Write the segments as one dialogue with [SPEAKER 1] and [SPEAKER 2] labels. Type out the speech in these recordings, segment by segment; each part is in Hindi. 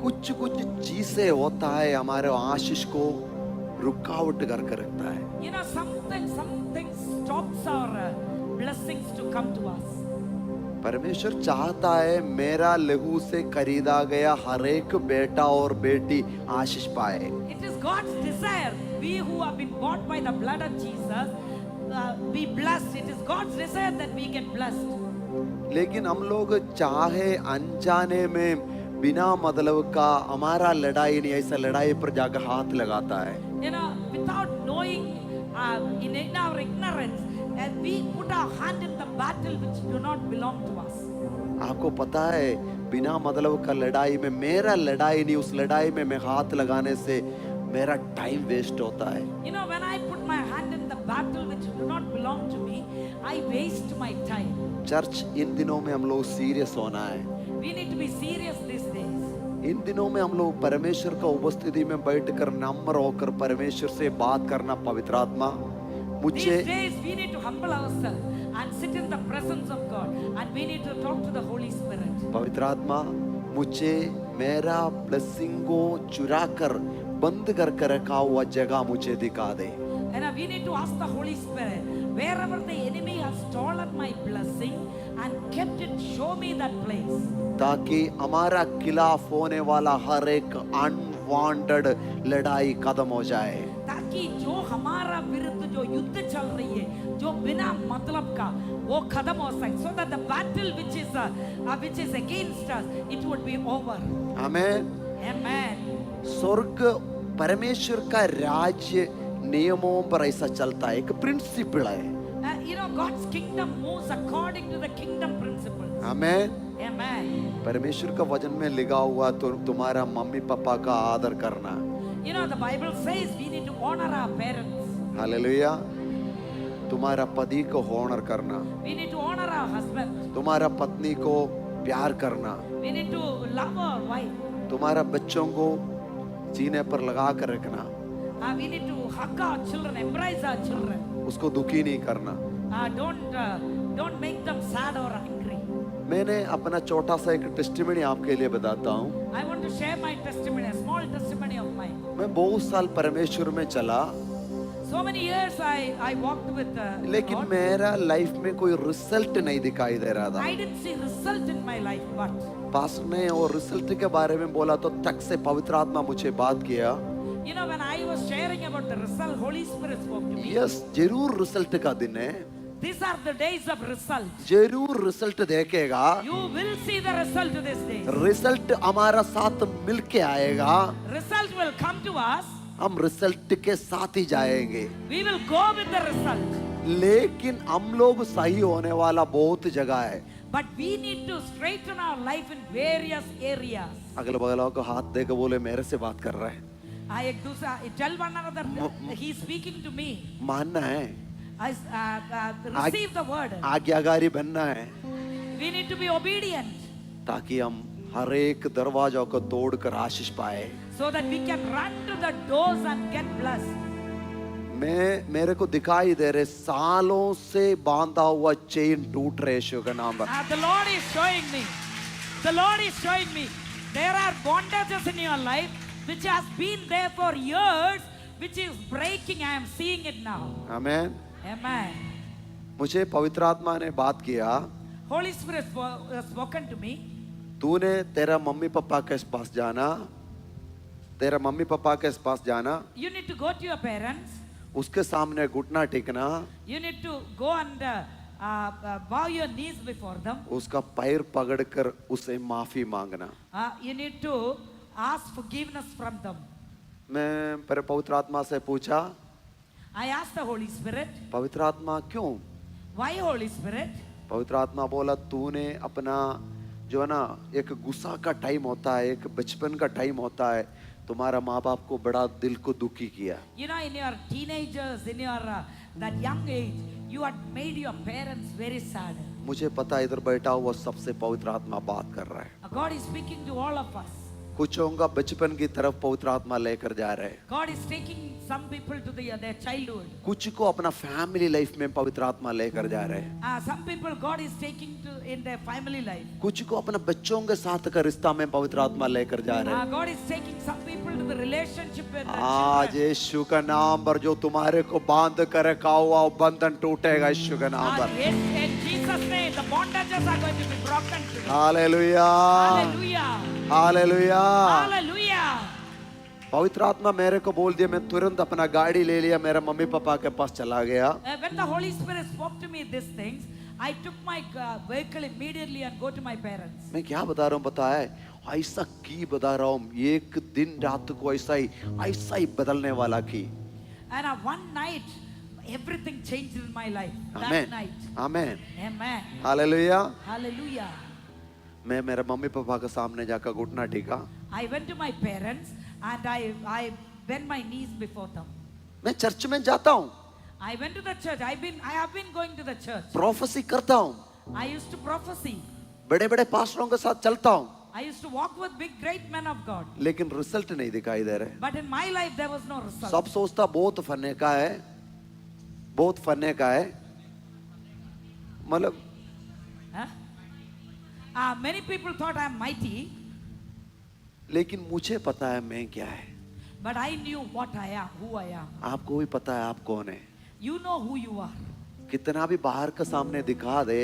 [SPEAKER 1] कुछ कुछ चीजें होता है हमारे आशीष को रुकावट करके रखता है.
[SPEAKER 2] You know, something stops our blessings to come to us.
[SPEAKER 1] परमेश्वर चाहता है मेरा लहू से खरीदा गया हर एक बेटा और बेटी आशीष पाए.
[SPEAKER 2] It is God's desire, we who have been bought by the blood of Jesus, be blessed. It is God's desire that we get blessed.
[SPEAKER 1] लेकिन हम लोग चाहे अनजाने में बिना मतलब का हमारा लड़ाई नहीं, ऐसा लड़ाई पर जाकर हाथ लगाता है.
[SPEAKER 2] You know, without knowing, in our ignorance, we put our hand in the battle which do not belong to us.
[SPEAKER 1] आपको पता है बिना मतलब का लड़ाई में मेरा लड़ाई नहीं, उस लड़ाई में मैं हाथ लगाने से मेरा टाइम वेस्ट होता है.
[SPEAKER 2] You know, when I put my hand in the battle which do not belong to me, I waste my time.
[SPEAKER 1] Church इन दिनों में हम लोग सीरियस होना है.
[SPEAKER 2] We need to be serious these days.
[SPEAKER 1] इन दिनों में हम लोग परमेश्वर का उपस्थिति में बैठकर नम्र होकर परमेश्वर से बात करना. पवित्र आत्मा मुझे
[SPEAKER 2] These days we need to humble ourselves and sit in the presence of God, and we need to talk to the Holy Spirit.
[SPEAKER 1] पवित्र आत्मा मुझे मेरा ब्लेसिंग को चुरा कर बंद करके रखा हुआ जगह मुझे दिखा दे.
[SPEAKER 2] And we need to ask the Holy Spirit, wherever the enemy has stolen my blessing and kept it, show me that place.
[SPEAKER 1] ताकि हमारा खिलाफ होने वाला हर एक अनवांटेड लड़ाई खत्म हो जाए.
[SPEAKER 2] ताकि जो हमारा विरुद्ध जो युद्ध चल रही है, जो बिना मतलब का, वो खत्म हो सके. So that the battle which is against us, it would be over.
[SPEAKER 1] Amen.
[SPEAKER 2] Amen.
[SPEAKER 1] स्वर्ग परमेश्वर का राज्य नियमों पर ऐसा चलता है, एक प्रिंसिपल है.
[SPEAKER 2] You know, God's kingdom moves according to the kingdom principles.
[SPEAKER 1] Amen.
[SPEAKER 2] Amen.
[SPEAKER 1] परमेश्वर का वचन में लिखा हुआ तो तुम्हारा मम्मी पापा का आदर करना.
[SPEAKER 2] You know, the Bible says we need to honor our parents.
[SPEAKER 1] Hallelujah. तुम्हारा पति को ऑनर करना.
[SPEAKER 2] We need to honor our husband.
[SPEAKER 1] तुम्हारा पत्नी को प्यार करना.
[SPEAKER 2] We need to love our wife.
[SPEAKER 1] तुम्हारा बच्चों को सीने पर लगा कर रखना.
[SPEAKER 2] We need to hug our children, embrace our children.
[SPEAKER 1] उसको दुखी नहीं करना.
[SPEAKER 2] Don't make them sad or angry.
[SPEAKER 1] मैंने अपना छोटा सा एक टेस्टिमनी आपके लिए बताता हूँ.
[SPEAKER 2] I want to share my testimony, a small testimony of mine.
[SPEAKER 1] मैं बहुत साल परमेश्वर में चला,
[SPEAKER 2] So many years I walked with
[SPEAKER 1] लेकिन
[SPEAKER 2] God.
[SPEAKER 1] मेरा लाइफ में कोई रिजल्ट नहीं दिखाई दे रहा था.
[SPEAKER 2] I didn't see result in my life, but
[SPEAKER 1] pastor ने और रिजल्ट के बारे में बोला तो तक से पवित्र आत्मा मुझे बात किया.
[SPEAKER 2] you know, when I was sharing about the result, Holy Spirit spoke to me.
[SPEAKER 1] Yes, जरूर रिजल्ट का दिन है.
[SPEAKER 2] These are the days of result.
[SPEAKER 1] जरूर रिजल्ट देखेगा.
[SPEAKER 2] You will see the result of these days.
[SPEAKER 1] Result हमारा साथ मिलके आएगा.
[SPEAKER 2] Result will come to us.
[SPEAKER 1] हम रिजल्ट के साथ ही जाएंगे.
[SPEAKER 2] We will go with the result.
[SPEAKER 1] लेकिन हम लोग सही होने वाला बहुत जगह है.
[SPEAKER 2] But we need to straighten our life in various areas.
[SPEAKER 1] अगल बगल को हाथ देकर बोले मेरे से बात कर रहा है.
[SPEAKER 2] I tell one another, he is speaking to me.
[SPEAKER 1] मानना है.
[SPEAKER 2] I receive the word.
[SPEAKER 1] आज्ञाकारी बनना है.
[SPEAKER 2] We need to be obedient
[SPEAKER 1] ताकि हम हर एक दरवाजों को तोड़कर आशीष पाए.
[SPEAKER 2] so that we can run to the doors and get blessed.
[SPEAKER 1] मेरे को दिखाई दे रहे सालों से बांधा हुआ चेन टूट रहे. यीशु के नाम पर.
[SPEAKER 2] The Lord is showing me. The Lord is showing me. There are bondages in your life which has been there for years, which is breaking. I am seeing it now.
[SPEAKER 1] Amen.
[SPEAKER 2] Amen.
[SPEAKER 1] मुझे पवित्र आत्मा ने बात किया.
[SPEAKER 2] Holy Spirit spoken to me.
[SPEAKER 1] तूने तेरा मम्मी पापा के पास जाना. तेरा मम्मी पापा के पास जाना.
[SPEAKER 2] You need to go to your parents.
[SPEAKER 1] उसके सामने घुटना टेकना.
[SPEAKER 2] You need to go and bow your knees before them.
[SPEAKER 1] उसका पैर पकड़कर उसे माफी मांगना.
[SPEAKER 2] You need to ask forgiveness from them.
[SPEAKER 1] मैं पवित्र आत्मा से पूछा,
[SPEAKER 2] I asked the Holy Spirit,
[SPEAKER 1] पवित्र आत्मा क्यों?
[SPEAKER 2] why Holy Spirit?
[SPEAKER 1] पवित्र आत्मा बोला तूने अपना जो है ना एक गुस्सा का टाइम होता है, एक बचपन का टाइम होता है, तुम्हारा माँ बाप को बड़ा दिल को दुखी किया.
[SPEAKER 2] You know, in your teenagers, in your that young age, you had made your parents very sad.
[SPEAKER 1] मुझे पता है इधर बैठा हुआ सबसे पवित्र आत्मा बात कर रहा है.
[SPEAKER 2] God is speaking to all of us.
[SPEAKER 1] कुछों का बचपन की तरफ पवित्र आत्मा लेकर जा रहे हैं,
[SPEAKER 2] God is taking some people to their childhood.
[SPEAKER 1] कुछ को अपना फैमिली लाइफ में पवित्र आत्मा लेकर जा रहे हैं,
[SPEAKER 2] Some people God is taking to in their family life.
[SPEAKER 1] कुछ को अपने बच्चों के साथ का रिश्ता में पवित्र आत्मा लेकर जा रहे हैं।
[SPEAKER 2] God is taking some people to the relationship with their
[SPEAKER 1] आज
[SPEAKER 2] children.
[SPEAKER 1] यीशु का नाम पर जो तुम्हारे को बांध कर रखा हुआ वो बंधन टूटेगा यीशु के नाम पर।
[SPEAKER 2] Yes, in Jesus' name, the bondages are going to be broken today.
[SPEAKER 1] Hallelujah,
[SPEAKER 2] Hallelujah.
[SPEAKER 1] Hallelujah.
[SPEAKER 2] Hallelujah.
[SPEAKER 1] पवित्र आत्मा मेरे को बोल दिया, मैं तुरंत अपना गाड़ी ले लिया, मेरे मम्मी पापा के पास चला गया।
[SPEAKER 2] When the Holy Spirit spoke to me these things, I took my vehicle immediately and go to my parents.
[SPEAKER 1] मैं क्या बता रहा हूँ पता है, ऐसा की बता रहा हूँ, एक दिन रात को ऐसा ही बदलने वाला की।
[SPEAKER 2] And one night, everything changed in my life. That
[SPEAKER 1] amen,
[SPEAKER 2] night.
[SPEAKER 1] Amen,
[SPEAKER 2] Amen.
[SPEAKER 1] Hallelujah.
[SPEAKER 2] Hallelujah.
[SPEAKER 1] मैं मेरे मम्मी पापा के सामने जाकर घुटना टेका।
[SPEAKER 2] I went to my parents and I bent my knees before them.
[SPEAKER 1] मैं चर्च में जाता हूँ,
[SPEAKER 2] I went to the church. I have been going to the church.
[SPEAKER 1] Prophecy करता हूँ,
[SPEAKER 2] I used to prophesy.
[SPEAKER 1] बड़े बड़े पास्टरों के साथ चलता हूँ,
[SPEAKER 2] I used to walk with big, great men of God.
[SPEAKER 1] लेकिन रिजल्ट नहीं दिखाई दे रहे।
[SPEAKER 2] But in my life, there was no result.
[SPEAKER 1] सब सोचता बहुत फने का है, बहुत फने का है, मतलब
[SPEAKER 2] Huh? Many people thought I am mighty,
[SPEAKER 1] लेकिन मुझे पता है मैं क्या है।
[SPEAKER 2] but I knew what I am, who I am.
[SPEAKER 1] आपको भी पता है आप कौन है।
[SPEAKER 2] You know who you are.
[SPEAKER 1] कितना भी बाहर का सामने दिखा दे,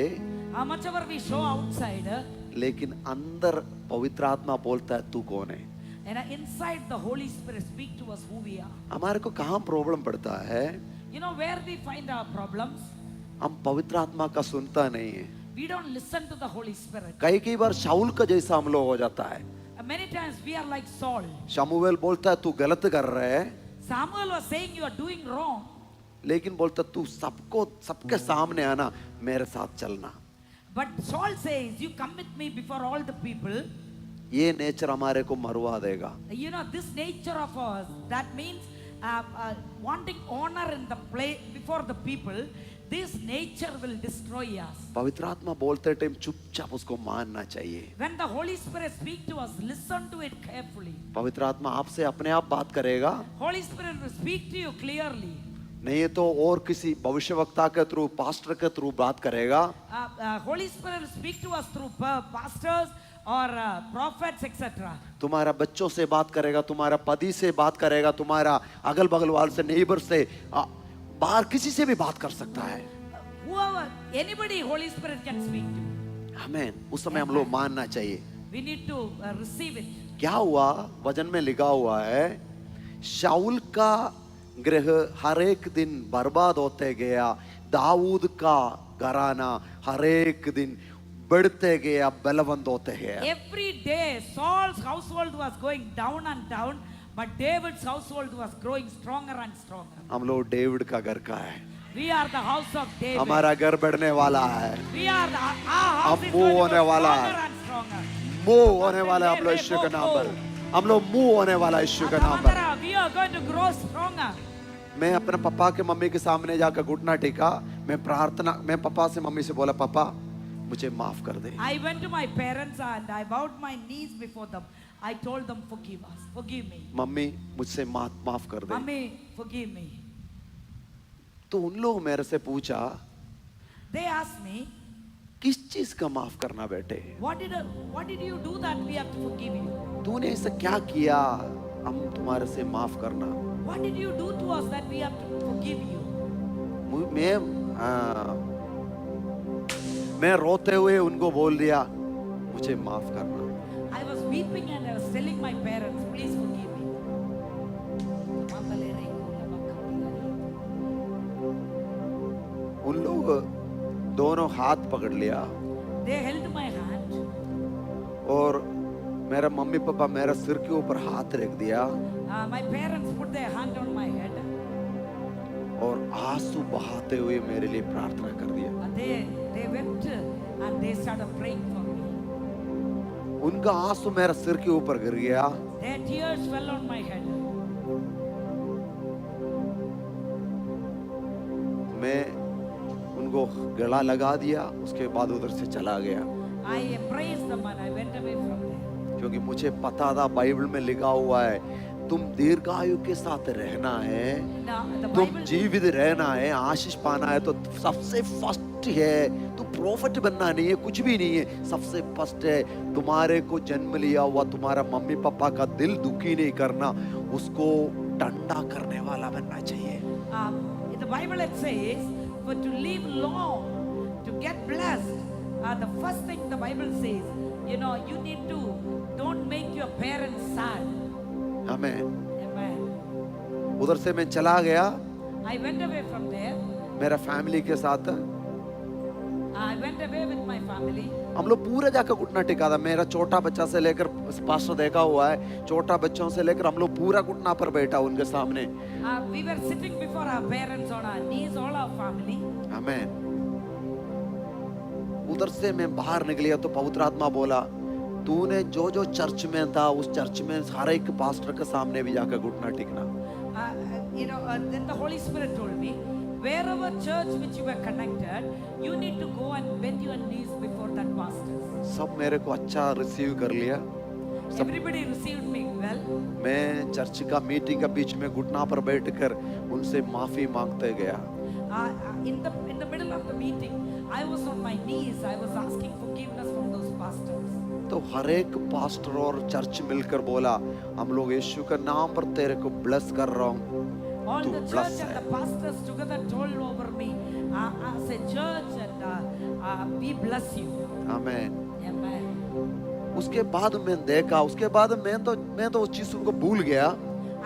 [SPEAKER 2] How much ever we show outside,
[SPEAKER 1] लेकिन अंदर पवित्र आत्मा बोलता है तू कौन है।
[SPEAKER 2] and inside the Holy Spirit speak to us who we are.
[SPEAKER 1] हमारे को कहाँ प्रॉब्लम पड़ता है,
[SPEAKER 2] You know where we find our problems?
[SPEAKER 1] हम पवित्र आत्मा का सुनता नहीं है।
[SPEAKER 2] We don't listen to the Holy Spirit.
[SPEAKER 1] कई बार शाऊल का जैसा हम लोग हो जाता है।
[SPEAKER 2] Many times we are like Saul.
[SPEAKER 1] शमूएल बोलता है तू गलत कर रहे है,
[SPEAKER 2] Samuel was saying you are doing wrong.
[SPEAKER 1] लेकिन बोलता तू सबके सामने आना, मेरे साथ चलना।
[SPEAKER 2] But Saul says, you come with me before all the people.
[SPEAKER 1] ये नेचर हमारे को मरवा देगा।
[SPEAKER 2] You know, this nature of ours, that means wanting honor in the play before the people, this nature will destroy us.
[SPEAKER 1] पवित्र आत्मा बोलते टाइम चुपचाप उसको मानना चाहिए।
[SPEAKER 2] When the Holy Spirit speak to us, listen to it carefully.
[SPEAKER 1] पवित्र आत्मा आपसे अपने आप बात करेगा,
[SPEAKER 2] Holy Spirit will speak to you clearly.
[SPEAKER 1] नहीं तो और किसी भविष्यवक्ता के थ्रू, पास्टर के थ्रू बात करेगा।
[SPEAKER 2] Holy Spirit will speak to us through pastors or prophets, etc.
[SPEAKER 1] तुम्हारा बच्चों से बात करेगा, तुम्हारा पति से बात करेगा, तुम्हारा अगल बगल वाले से, नेबर से, बाहर किसी से भी बात कर सकता है।
[SPEAKER 2] Whoever, anybody, Holy Spirit can speak to.
[SPEAKER 1] आमीन। उस समय हम लोग मानना चाहिए।
[SPEAKER 2] We need to receive it.
[SPEAKER 1] क्या हुआ, वचन में लिखा हुआ है, शाऊल का गृह हर एक दिन बर्बाद होते गया, दाऊद का घराना हर एक दिन बढ़ते गया, बलवंत होते गया।
[SPEAKER 2] Every day Saul's household was going down and down, but David's household was growing stronger and stronger.
[SPEAKER 1] हम लोग डेविड का घर का है,
[SPEAKER 2] We are the house of David.
[SPEAKER 1] हमारा घर बढ़ने वाला है,
[SPEAKER 2] We are our house is
[SPEAKER 1] अब
[SPEAKER 2] going to
[SPEAKER 1] होने
[SPEAKER 2] go
[SPEAKER 1] वाला
[SPEAKER 2] stronger
[SPEAKER 1] है।
[SPEAKER 2] and stronger.
[SPEAKER 1] मूव होने वाला है हम लोग यीशु के नाम पर, हम लोग मूव होने वाला है यीशु के नाम पर।
[SPEAKER 2] Amandara, we are going to grow stronger.
[SPEAKER 1] मैं अपने पापा के मम्मी के सामने जाकर घुटना टेका, मैं पापा से मम्मी से बोला, पापा मुझे माफ कर दे।
[SPEAKER 2] I went to my parents and I bowed my knees before them. I told them, forgive us, forgive me.
[SPEAKER 1] Mummy मुझसे माफ कर दे।
[SPEAKER 2] Mummy, forgive me.
[SPEAKER 1] तो उन लोग मेरे से पूछा,
[SPEAKER 2] They asked me,
[SPEAKER 1] किस चीज का माफ करना बेटे,
[SPEAKER 2] what did you do that we have to forgive you?
[SPEAKER 1] तूने ऐसा क्या किया हम तुम्हारे से माफ करना।
[SPEAKER 2] What did you do to us that we have to forgive you?
[SPEAKER 1] मैं रोते हुए उनको बोल दिया, मुझे माफ करना।
[SPEAKER 2] I was weeping and I was telling my parents, please forgive me.
[SPEAKER 1] उन लोग दोनों हाथ पकड़ लिया
[SPEAKER 2] They held my hand.
[SPEAKER 1] और मेरा मम्मी पापा मेरा सिर के ऊपर हाथ रख दिया
[SPEAKER 2] My parents put their hand on my head.
[SPEAKER 1] और आंसू बहाते हुए मेरे लिए प्रार्थना कर दिया।
[SPEAKER 2] They wept and they started praying for me.
[SPEAKER 1] उनका आंसू मेरा सिर के ऊपर गिर गया।
[SPEAKER 2] Their tears fell on my head.
[SPEAKER 1] मैं उनको गला लगा दिया, उसके बाद उधर से चला गया।
[SPEAKER 2] I embraced them and I went away from there.
[SPEAKER 1] क्योंकि मुझे पता था बाइबल में लिखा हुआ है तुम दीर्घायु के साथ रहना है,
[SPEAKER 2] Now, the
[SPEAKER 1] तुम
[SPEAKER 2] Bible,
[SPEAKER 1] जीवित रहना है, आशीष पाना है, तो सबसे फर्स्ट है तू प्रॉफिट बनना नहीं है, कुछ भी नहीं है, सबसे फर्स्ट है तुम्हारे को जन्म लिया हुआ तुम्हारा मम्मी पापा का दिल दुखी नहीं करना, उसको ठंडा करने वाला बनना चाहिए।
[SPEAKER 2] in the Bible it says, for to live long, to get blessed, the first thing the Bible says, you need to, don't make your parents sad.
[SPEAKER 1] Amen.
[SPEAKER 2] Amen.
[SPEAKER 1] उधर से मैं चला गया
[SPEAKER 2] I went away from there.
[SPEAKER 1] मेरा फैमिली के साथ,
[SPEAKER 2] I went away with my family.
[SPEAKER 1] हम लोग पूरे जाकर घुटना टेका था, मेरा छोटा बच्चा से लेकर, पास्टर देखा हुआ है, छोटा बच्चों से लेकर हम लोग पूरा घुटना पर बैठा उनके सामने।
[SPEAKER 2] We were sitting before our parents on our knees, all our family.
[SPEAKER 1] आमेन। उधर से मैं बाहर निकलिया तो पवित्र आत्मा बोला तूने जो जो चर्च में था उस चर्च में हर एक पास्टर के सामने भी जाकर घुटना टेकना।
[SPEAKER 2] Then the Holy Spirit told me, wherever church which you were connected, you need to go and bend your knees before that pastor.
[SPEAKER 1] सब मेरे को अच्छा रिसीव कर लिया, सब।
[SPEAKER 2] Everybody received me well.
[SPEAKER 1] मैं चर्च का मीटिंग के बीच में घुटना पर बैठकर उनसे माफी मांगते गया।
[SPEAKER 2] In the middle of the meeting, I was on my knees. I was asking forgiveness from those pastors.
[SPEAKER 1] तो हर एक पास्टर और चर्च मिलकर बोला हम लोग यीशु के नाम पर तेरे को ब्लेस कर रहा हूँ,
[SPEAKER 2] All
[SPEAKER 1] तू
[SPEAKER 2] the
[SPEAKER 1] ब्लेस
[SPEAKER 2] church and
[SPEAKER 1] है।
[SPEAKER 2] the pastors together told over me, as a church, and we bless you.
[SPEAKER 1] Amen.
[SPEAKER 2] Amen.
[SPEAKER 1] उसके बाद मैं देखा, उसके बाद मैं तो उस चीज को भूल गया,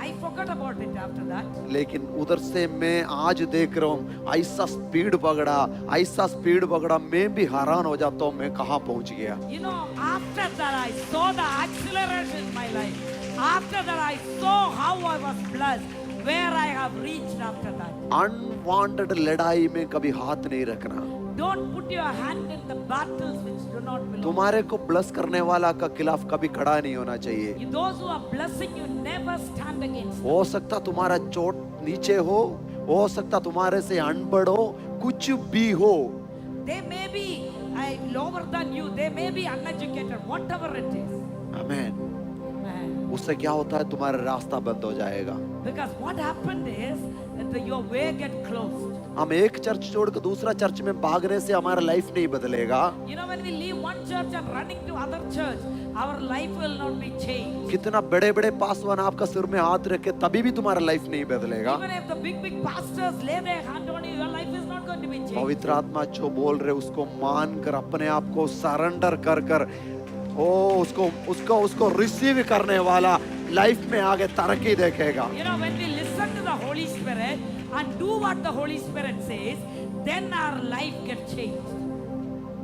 [SPEAKER 2] I forgot about it after that.
[SPEAKER 1] लेकिन उधर से मैं आज देख रहा हूँ ऐसा स्पीड पकड़ा, मैं भी हैरान हो जाता हूँ मैं कहाँ पहुंच गया।
[SPEAKER 2] After that I saw the acceleration in my life. After that I saw how I was blessed, where I have reached after that.
[SPEAKER 1] Unwanted लड़ाई में कभी हाथ नहीं रखना।
[SPEAKER 2] Don't put your hand in the battles which do not belong.
[SPEAKER 1] तुम्हारे को ब्लेस करने वाला का खिलाफ कभी खड़ा नहीं होना चाहिए।
[SPEAKER 2] Those who are blessing you, never stand against them.
[SPEAKER 1] हो सकता तुम्हारा चोट नीचे हो सकता तुम्हारे से अनपढ़ हो, कुछ भी हो,
[SPEAKER 2] They may be lower than you, they may be uneducated, whatever it is.
[SPEAKER 1] Amen.
[SPEAKER 2] Amen.
[SPEAKER 1] उससे क्या होता है तुम्हारा रास्ता बंद हो जाएगा।
[SPEAKER 2] Because what happened is that your way get closed.
[SPEAKER 1] हम एक चर्च छोड़कर दूसरा चर्च में भागने से हमारा लाइफ नहीं बदलेगा।
[SPEAKER 2] When we leave one church and running to other church, our life will not be changed.
[SPEAKER 1] कितना बड़े बड़े पासवान आपका सिर में हाथ रखे तभी भी तुम्हारा लाइफ नहीं बदलेगा।
[SPEAKER 2] Even if the big pastors lay their hand on you, your life is not going to be changed.
[SPEAKER 1] पवित्र आत्मा जो बोल रहे उसको मान कर अपने आप को सरेंडर कर उसको रिसीव करने वाला लाइफ में आगे तरक्की देखेगा।
[SPEAKER 2] When we listen to the Holy Spirit and do what the Holy Spirit says, then our life gets changed.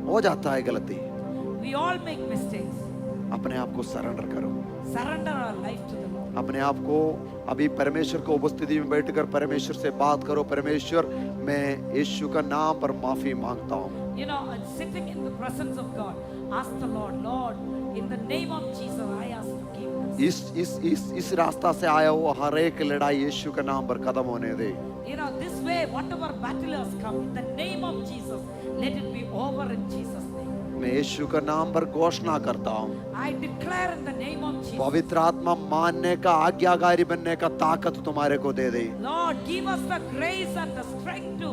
[SPEAKER 1] हो जाता है गलती,
[SPEAKER 2] We all make mistakes.
[SPEAKER 1] अपने आप को सरेंडर करो,
[SPEAKER 2] Surrender our life to the Lord.
[SPEAKER 1] अपने आप को अभी परमेश्वर को उपस्थिति में बैठकर परमेश्वर से बात करो, परमेश्वर मैं यीशु का नाम पर माफी मांगता हूँ।
[SPEAKER 2] Sitting in the presence of God, ask the Lord, in the name of Jesus, I ask forgiveness.
[SPEAKER 1] इस रास्ता से आया हुआ हर एक लड़ाई यीशु के नाम पर खत्म होने दे।
[SPEAKER 2] This way, whatever battle has come, in the name of Jesus, let it be over in Jesus' name.
[SPEAKER 1] मैं यीशु का नाम पर घोषणा करता हूँ,
[SPEAKER 2] I declare in the name of Jesus.
[SPEAKER 1] पवित्र आत्मा मानने का, आज्ञाकारी बनने का ताकत तुम्हारे को दे दे।
[SPEAKER 2] Lord, give us the grace and the strength to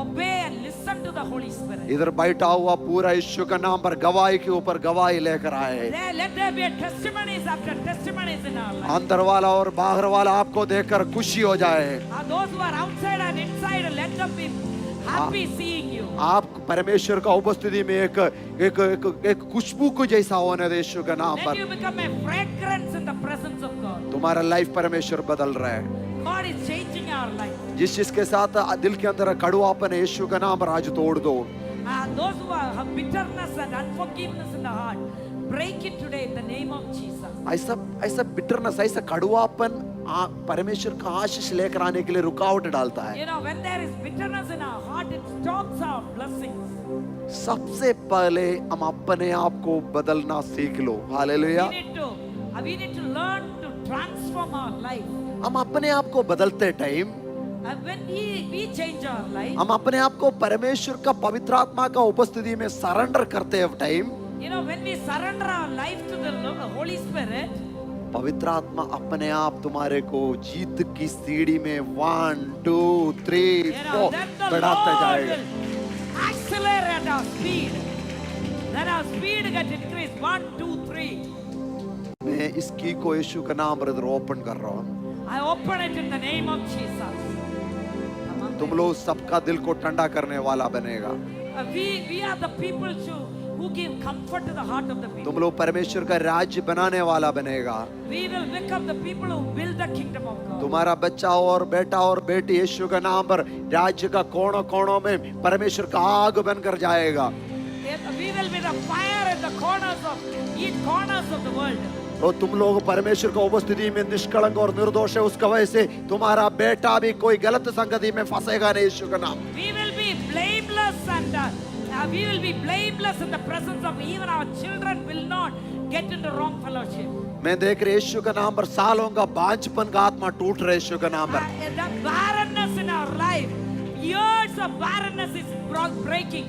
[SPEAKER 2] obey and listen to the Holy Spirit.
[SPEAKER 1] इधर बैठा हुआ पूरा यीशु का नाम पर गवाही के ऊपर गवाही लेकर आए।
[SPEAKER 2] Let there be testimonies after testimonies in our life.
[SPEAKER 1] अंदर वाला और बाहर वाला आपको देखकर खुशी हो जाए।
[SPEAKER 2] Those who are outside and inside, let them be happy seeing you.
[SPEAKER 1] आप परमेश्वर का उपस्थिति में एक खुशबू को जैसा होने दे यीशु के नाम
[SPEAKER 2] Let
[SPEAKER 1] पर।
[SPEAKER 2] you become a fragrance in the presence of God.
[SPEAKER 1] तुम्हारा लाइफ परमेश्वर बदल रहा है।
[SPEAKER 2] God is changing our life.
[SPEAKER 1] जिस चीज के साथ दिल के अंदर कड़वापन है यीशु का नाम पर आज तोड़ दो।
[SPEAKER 2] Those who have bitterness and unforgiveness in the heart, break it today in the name of Jesus.
[SPEAKER 1] ऐसा बिटरनेस, ऐसा कड़वापन परमेश्वर का आशीष लेकर आने के लिए रुकावट डालता है।
[SPEAKER 2] When there is bitterness in our heart, it stops our blessings.
[SPEAKER 1] सबसे पहले हम अपने आप को बदलना सीख लो। Hallelujah.
[SPEAKER 2] We need to learn to transform our life.
[SPEAKER 1] हम अपने आप को बदलते time,
[SPEAKER 2] When we change our life,
[SPEAKER 1] हम अपने आप को परमेश्वर का पवित्र आत्मा का उपस्थिति में सरेंडर करते हैं time,
[SPEAKER 2] You know, when we surrender our life to the Holy Spirit,
[SPEAKER 1] पवित्र आत्मा अपने आप तुम्हारे को जीत की सीढ़ी में 1 2 3
[SPEAKER 2] you know,
[SPEAKER 1] 4
[SPEAKER 2] then the
[SPEAKER 1] बढ़ाते
[SPEAKER 2] Lord
[SPEAKER 1] जाएगा।
[SPEAKER 2] will accelerate our speed. Then our speed get increased. 1, 2, 3.
[SPEAKER 1] मैं इस की को यीशु का नाम ब्रदर ओपन कर रहा हूँ।
[SPEAKER 2] I open it in the name of Jesus. Come on,
[SPEAKER 1] तुम लोग सबका दिल को ठंडा करने वाला बनेगा।
[SPEAKER 2] we are the people who give comfort to the heart of the people.
[SPEAKER 1] तुम लोग परमेश्वर का राज्य बनाने वाला बनेगा।
[SPEAKER 2] We will become the people who build the kingdom of God.
[SPEAKER 1] तुम्हारा बच्चा और बेटा और बेटी यीशु का नाम पर राज्य का कोनों कोनों में परमेश्वर का आग बनकर जाएगा।
[SPEAKER 2] We will be the fire in the corners of each corners of the world.
[SPEAKER 1] और तुम लोग परमेश्वर का उपस्थिति में निष्कलंक और निर्दोष है, उसका वजह से तुम्हारा बेटा भी कोई गलत संगति में फंसेगा नहीं यीशु का नाम।
[SPEAKER 2] We will be blameless and we will be blameless in the presence of even our children will not get into wrong fellowship.
[SPEAKER 1] मैं देख रहे यीशु का नाम पर सालों का बांझपन का आत्मा टूट रहा है यीशु का नाम पर।
[SPEAKER 2] The barrenness in our life, years of barrenness is breaking.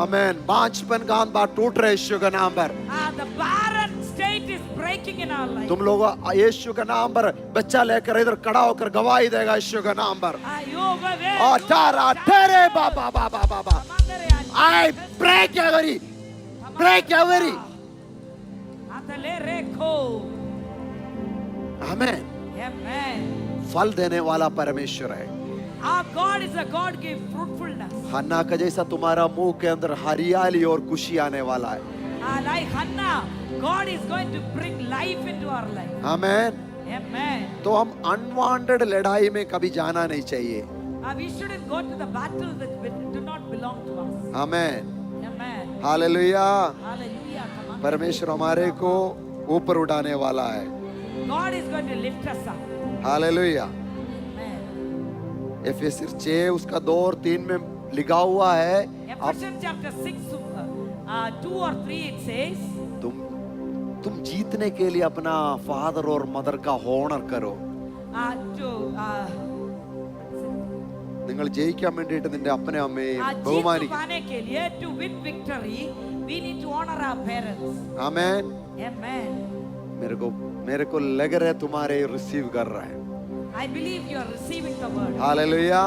[SPEAKER 1] आमेन। बांझपन का आत्मा टूट रहा है यीशु का नाम पर।
[SPEAKER 2] The barren state is breaking in our life.
[SPEAKER 1] तुम लोग यीशु का नाम पर बच्चा लेकर इधर खड़ा होकर गवाही देगा यीशु का नाम पर। तेरे बाबा बाबा बाबा I break every amen.
[SPEAKER 2] Amen.
[SPEAKER 1] फल देने वाला परमेश्वर है।
[SPEAKER 2] Our God is a God give fruitfulness.
[SPEAKER 1] हन्ना का जैसा तुम्हारा मुंह के अंदर हरियाली और खुशी आने वाला है।
[SPEAKER 2] Like Hannah, God is going to bring life into our life.
[SPEAKER 1] Amen.
[SPEAKER 2] Amen.
[SPEAKER 1] तो हम अनवांटेड लड़ाई में कभी जाना नहीं चाहिए।
[SPEAKER 2] We shouldn't go to the battle that do not belong to us.
[SPEAKER 1] Amen.
[SPEAKER 2] Amen.
[SPEAKER 1] Hallelujah.
[SPEAKER 2] Hallelujah. Come on.
[SPEAKER 1] परमेश्वर हमारे को ऊपर उठाने वाला है।
[SPEAKER 2] God is going to lift us up.
[SPEAKER 1] Hallelujah.
[SPEAKER 2] Amen.
[SPEAKER 1] एफेसियर 6 उसका 2 और 3 में लिखा हुआ है।
[SPEAKER 2] Ephesians chapter 6, 2 or 3 it says.
[SPEAKER 1] तुम जीतने के लिए अपना फादर और मदर का होनर करो। നിങ്ങൾ ജയിക്കാൻ വേണ്ടിയിട്ട് നിന്റെ അപ്പനെ അമ്മയെയും ബഹുമാനിക്കണം।
[SPEAKER 2] पाने के लिए to win victory we need to honor our parents.
[SPEAKER 1] Amen.
[SPEAKER 2] Amen.
[SPEAKER 1] मेरे को लग रहा है तुम्हारे रिसीव कर रहा है।
[SPEAKER 2] I believe you are receiving the word.
[SPEAKER 1] Hallelujah.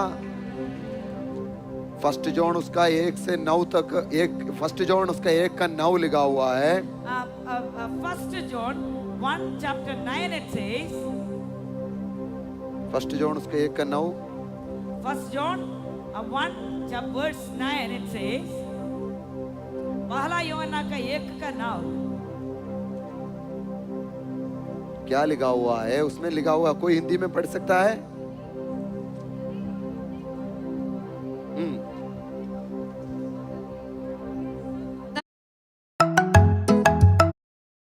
[SPEAKER 1] First John उसका 1 से 9 तक फर्स्ट जॉन उसका 1 का 9 लिखा हुआ है।
[SPEAKER 2] First John 1 chapter 9 it says.
[SPEAKER 1] First John उसका 1 का 9।
[SPEAKER 2] First John 1 chapter verse 9 it says. पहला यूहन्ना का 1 का 9
[SPEAKER 1] क्या लिखा हुआ है उसमें? लिखा हुआ कोई हिंदी में पढ़ सकता है?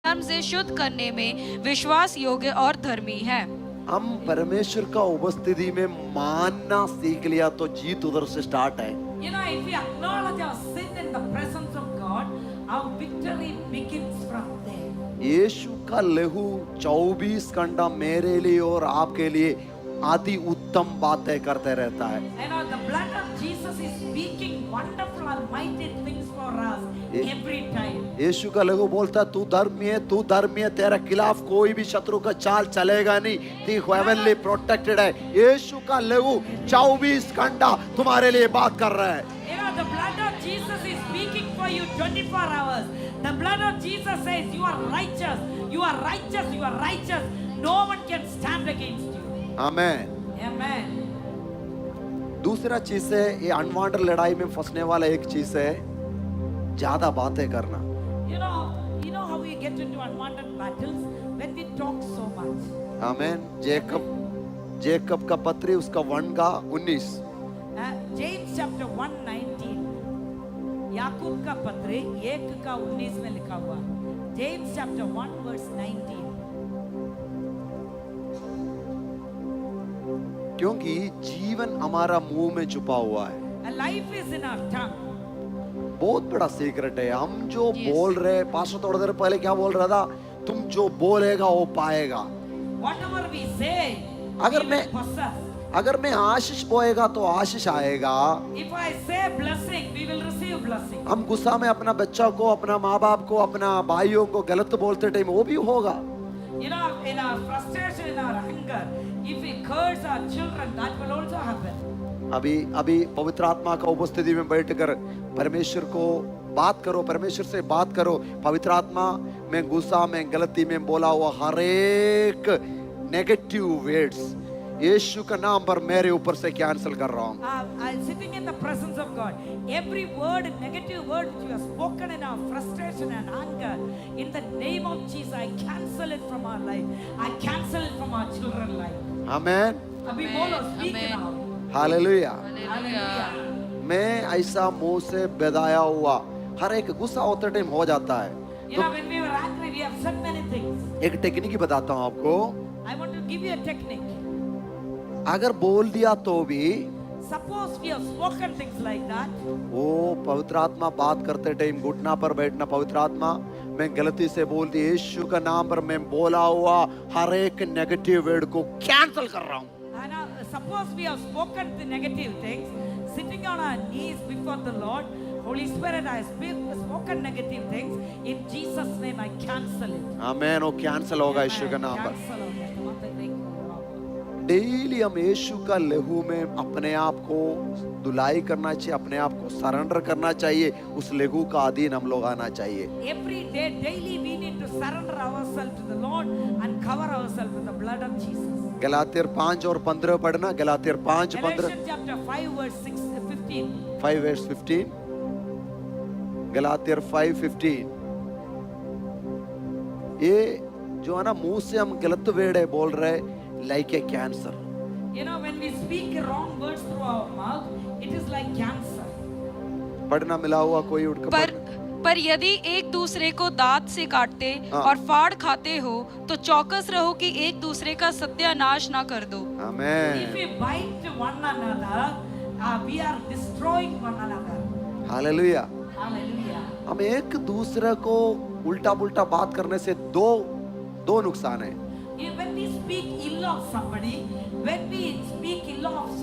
[SPEAKER 3] धर्म से शुद्ध करने में विश्वास योग्य और धर्मी है।
[SPEAKER 1] हम परमेश्वर का उपस्थिति में मानना सीख लिया तो जीत उधर से स्टार्ट है।
[SPEAKER 2] You know, if we acknowledge our sin in the presence of God, our victory begins from there.
[SPEAKER 1] यीशु का लहू 24 घंटा मेरे लिए और आपके लिए अति उत्तम बातें करते रहता है।
[SPEAKER 2] You know, the blood of Jesus is speaking wonderful and mighty things for us every time.
[SPEAKER 1] यीशु का लहू बोलता है तू धर्मी है, तेरे खिलाफ कोई भी शत्रु का चाल चलेगा नहीं, तू हेवनली प्रोटेक्टेड है। यीशु का लहू 24 घंटा तुम्हारे लिए बात कर रहा है।
[SPEAKER 2] You know, the blood of Jesus is speaking for you 24 hours. The blood of Jesus says you are righteous, you are righteous, you are righteous. No one can stand against you.
[SPEAKER 1] Amen.
[SPEAKER 2] Amen.
[SPEAKER 1] दूसरा चीज है ये अनवांटेड लड़ाई में फंसने वाला एक चीज है ज्यादा बातें करना।
[SPEAKER 2] You know how we get into unwanted battles when we talk so much.
[SPEAKER 1] Amen. Jacob का पत्री उसका 1 का 19।
[SPEAKER 2] James chapter 1:19. याकूब का पत्री 1 का 19 में लिखा हुआ। James chapter 1 verse 19.
[SPEAKER 1] क्योंकि जीवन हमारा मुंह में छुपा हुआ है।
[SPEAKER 2] A life is in our tongue.
[SPEAKER 1] बहुत बड़ा सीक्रेट है। हम जो बोल रहे, पास्टर थोड़ी देर पहले क्या बोल रहा था? तुम जो बोलेगा वो पाएगा।
[SPEAKER 2] Whatever we say,
[SPEAKER 1] अगर
[SPEAKER 2] we
[SPEAKER 1] मैं
[SPEAKER 2] will possess.
[SPEAKER 1] अगर मैं आशीष बोएगा तो आशीष आएगा।
[SPEAKER 2] If I say blessing, we will receive blessing.
[SPEAKER 1] हम गुस्सा में अपना बच्चा को, अपना माँ बाप को, अपना भाइयों को गलत बोलते टाइम वो भी होगा।
[SPEAKER 2] You know, in our frustration, in our anger, if we curse our children, that will also happen.
[SPEAKER 1] अभी पवित्र आत्मा का उपस्थिति में बैठकर परमेश्वर को बात करो, परमेश्वर से बात करो। पवित्र आत्मा, मैं गुस्सा में, गलती में बोला हुआ हर एक नेगेटिव वर्ड्स यीशु का नाम पर मेरे ऊपर से कैंसिल कर रहा हूँ।
[SPEAKER 2] I'm sitting in the presence of God. Every word, negative word which you have spoken in our frustration and anger, in the name of Jesus, I cancel it from our life. I cancel it from our children's life.
[SPEAKER 1] आमेन,
[SPEAKER 2] अभी बोलो, speak
[SPEAKER 3] Amen.
[SPEAKER 2] now.
[SPEAKER 1] Hallelujah.
[SPEAKER 2] Hallelujah.
[SPEAKER 1] मैं ऐसा मुंह से बेदाया हुआ हर एक गुस्सा होते टाइम हो जाता है।
[SPEAKER 2] You know, when we were angry, we have said many things.
[SPEAKER 1] एक टेक्निक बताता हूँ आपको।
[SPEAKER 2] I want to give you a technique.
[SPEAKER 1] अगर बोल दिया तो भी
[SPEAKER 2] Suppose we have spoken things like that.
[SPEAKER 1] वो पवित्र आत्मा बात करते टाइम घुटना पर बैठना, पवित्र आत्मा मैं गलती से बोल दी, यीशु का नाम पर मैं बोला हुआ हर एक नेगेटिव वर्ड को कैंसिल कर रहा हूँ।
[SPEAKER 2] And suppose we have spoken the negative things, sitting on our knees before the Lord, Holy Spirit, I have spoken negative things. In Jesus' name, I cancel it.
[SPEAKER 1] आमेन, वो कैंसिल होगा यीशु के नाम पर।
[SPEAKER 2] Cancel हो गया, तुम्हारे नहीं होगा।
[SPEAKER 1] डेली हम यीशु का लहू में अपने आप को धुलाई करना चाहिए, अपने आप को सरेंडर करना चाहिए, उस लहू का अधीन हम लोग आना चाहिए।
[SPEAKER 2] Every day, daily, we need to surrender ourselves to the Lord and cover ourselves with the blood of Jesus.
[SPEAKER 1] गलातियर 5 और 15 पढ़ना, गलातियर 5 15
[SPEAKER 2] Galatians chapter 5 verse 15.
[SPEAKER 1] 5 verse 15, गलातियर 5:15। ये जो है ना मुंह से हम गलत वर्ड है बोल रहे, like a cancer.
[SPEAKER 2] You know, when we speak wrong words through our mouth, it is like cancer.
[SPEAKER 1] पढ़ना मिला हुआ कोई उठकर
[SPEAKER 3] पर यदि एक दूसरे को दांत से काटते
[SPEAKER 1] हाँ।
[SPEAKER 3] और फाड़ खाते हो तो चौकस रहो कि एक दूसरे का सत्यानाश ना कर दो।
[SPEAKER 2] If
[SPEAKER 1] amen,
[SPEAKER 2] we bite one another, we are destroying one another.
[SPEAKER 1] Hallelujah.
[SPEAKER 2] Hallelujah.
[SPEAKER 1] हम एक दूसरे को उल्टा पुल्टा बात करने से दो नुकसान है।
[SPEAKER 2] When we speak ill of somebody, when we speak ill of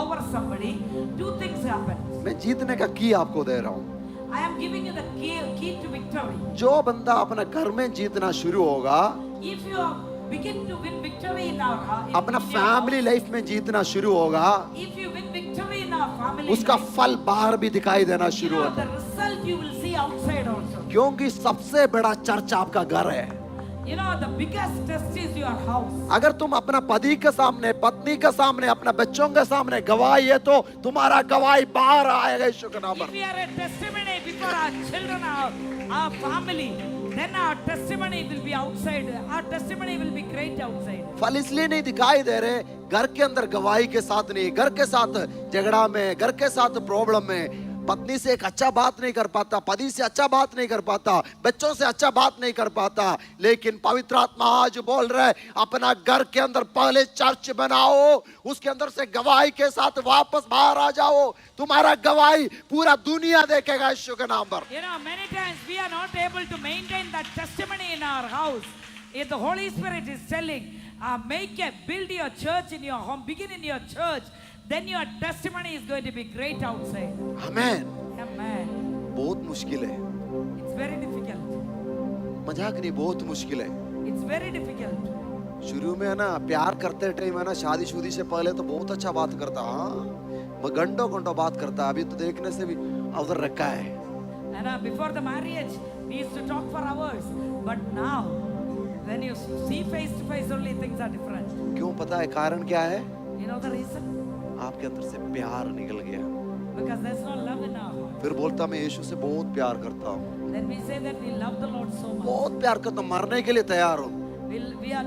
[SPEAKER 2] over somebody, two things happen.
[SPEAKER 1] मैं जीतने का की आपको दे रहा हूँ।
[SPEAKER 2] I am giving you the key to victory.
[SPEAKER 1] जो बंदा अपना घर में जीतना शुरू होगा,
[SPEAKER 2] If you begin to win victory in our house,
[SPEAKER 1] अपना फैमिली लाइफ में जीतना शुरू होगा,
[SPEAKER 2] if you win victory in our family,
[SPEAKER 1] उसका
[SPEAKER 2] life,
[SPEAKER 1] फल बाहर भी दिखाई देना
[SPEAKER 2] you
[SPEAKER 1] शुरू
[SPEAKER 2] know,
[SPEAKER 1] होता
[SPEAKER 2] the
[SPEAKER 1] है।
[SPEAKER 2] result you will see outside also.
[SPEAKER 1] क्योंकि सबसे बड़ा चर्च आपका घर है।
[SPEAKER 2] You know, the biggest test is your house.
[SPEAKER 1] अगर तुम अपना पति के सामने, पत्नी के सामने, अपना बच्चों के सामने गवाही है तो तुम्हारा गवाही बाहर आएगा यीशु के नाम
[SPEAKER 2] If
[SPEAKER 1] पर।
[SPEAKER 2] we are a testimony before our children, our family, then our testimony will be outside. Our testimony will be great outside.
[SPEAKER 1] फल इसलिए नहीं दिखाई दे रहे, घर के अंदर गवाही के साथ नहीं, घर के साथ झगड़ा में, घर के साथ प्रॉब्लम में, पत्नी से एक अच्छा बात नहीं कर पाता, पति से अच्छा बात नहीं कर पाता, बच्चों से अच्छा बात नहीं कर पाता। लेकिन पवित्र आत्मा आज बोल रहा है, अपना घर के अंदर पहले चर्च बनाओ, उसके अंदर से गवाही के साथ वापस बाहर आ जाओ। तुम्हारा गवाही पूरा दुनिया देखेगा यीशु के नाम पर।
[SPEAKER 2] You know, many times we are not able to maintain that testimony in our house. If the Holy Spirit is telling, build your church in your home, begin in your church, then your testimony is going to be great outside.
[SPEAKER 1] Amen.
[SPEAKER 2] Amen.
[SPEAKER 1] बहुत मुश्किल है,
[SPEAKER 2] It's very difficult.
[SPEAKER 1] मजाक नहीं, बहुत मुश्किल है।
[SPEAKER 2] It's very difficult.
[SPEAKER 1] शुरू में है ना, प्यार करते टाइम है ना, शादी से पहले तो बहुत अच्छा बात करता, हाँ घंटों घंटों बात करता, अभी तो देखने से भी उधर रखा है।
[SPEAKER 2] And before the marriage, we used to talk for hours. But now, when you see face to face, only things are different.
[SPEAKER 1] क्यों पता है कारण क्या है?
[SPEAKER 2] You know the reason?
[SPEAKER 1] आपके अंदर से प्यार निकल गया।
[SPEAKER 2] Because there's no love in our heart.
[SPEAKER 1] फिर बोलता मैं यीशु से बहुत प्यार करता हूँ,
[SPEAKER 2] Then we say that we love the Lord so much.
[SPEAKER 1] बहुत प्यार करता हूँ, मरने के लिए तैयार हूँ।
[SPEAKER 2] We are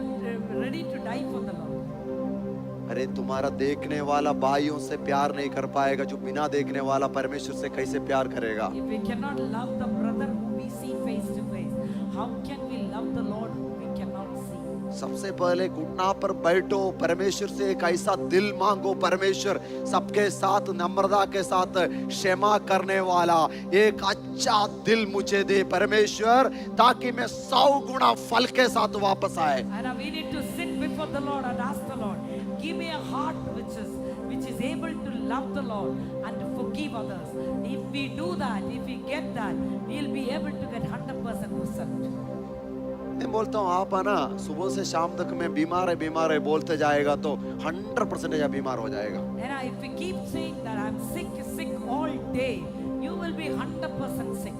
[SPEAKER 2] ready to die for the Lord.
[SPEAKER 1] अरे तुम्हारा देखने वाला भाइयों से प्यार नहीं कर पाएगा, जो बिना देखने वाला परमेश्वर से कैसे प्यार करेगा?
[SPEAKER 2] If we cannot love the brother whom we see face to face, how can we love the Lord whom we cannot see?
[SPEAKER 1] सबसे पहले घुटना पर बैठो, परमेश्वर से एक ऐसा दिल मांगो, परमेश्वर सबके साथ नम्रता के साथ क्षमा करने वाला एक अच्छा दिल मुझे दे परमेश्वर, ताकि मैं 100 गुना फल के साथ वापस आए।
[SPEAKER 2] And we need to sit before the Lord and ask the Lord, give me a heart which is able to love the Lord and to forgive others. If we do that, if we get that, we'll be able to get 100% result.
[SPEAKER 1] मैं बोलता हूँ आप आना सुबह से शाम तक मैं बीमार है बोलते जाएगा तो 100% बीमार हो जाएगा.
[SPEAKER 2] And if we keep saying that I'm sick all day, you will be 100% sick.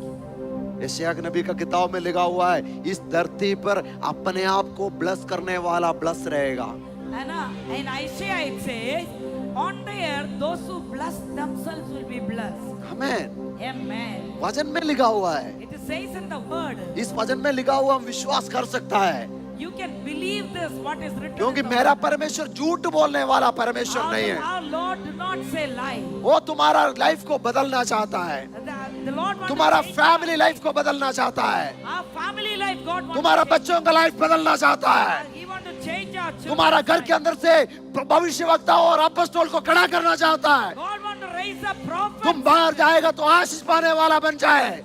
[SPEAKER 1] यशायाह नबी का किताब में लिखा हुआ है इस धरती पर अपने आप को ब्लेस करने वाला ब्लेस रहेगा.
[SPEAKER 2] And in Isaiah it says, on the earth those who bless themselves will be blessed.
[SPEAKER 1] Amen.
[SPEAKER 2] Amen.
[SPEAKER 1] वचन में लिखा हुआ है.
[SPEAKER 2] It says in the word.
[SPEAKER 1] इस वचन में लिखा हुआ हम विश्वास कर सकता है.
[SPEAKER 2] You can believe this what is written.
[SPEAKER 1] क्योंकि
[SPEAKER 2] in the
[SPEAKER 1] मेरा
[SPEAKER 2] word.
[SPEAKER 1] परमेश्वर झूठ बोलने वाला परमेश्वर नहीं है.
[SPEAKER 2] Our Lord do not say lie.
[SPEAKER 1] वो तुम्हारा लाइफ को बदलना चाहता है.
[SPEAKER 2] The Lord wants
[SPEAKER 1] तुम्हारा
[SPEAKER 2] to change
[SPEAKER 1] फैमिली लाइफ को बदलना चाहता है.
[SPEAKER 2] our family life. God wants
[SPEAKER 1] तुम्हारा
[SPEAKER 2] to change.
[SPEAKER 1] बच्चों का लाइफ बदलना चाहता है.
[SPEAKER 2] He wants to change our children.
[SPEAKER 1] तुम्हारा घर के अंदर से भविष्यवक्ता और अपॉस्टल को खड़ा करना चाहता है.
[SPEAKER 2] God wants to raise up prophets.
[SPEAKER 1] तुम बाहर जाएगा तो आशीष पाने वाला बन जाए.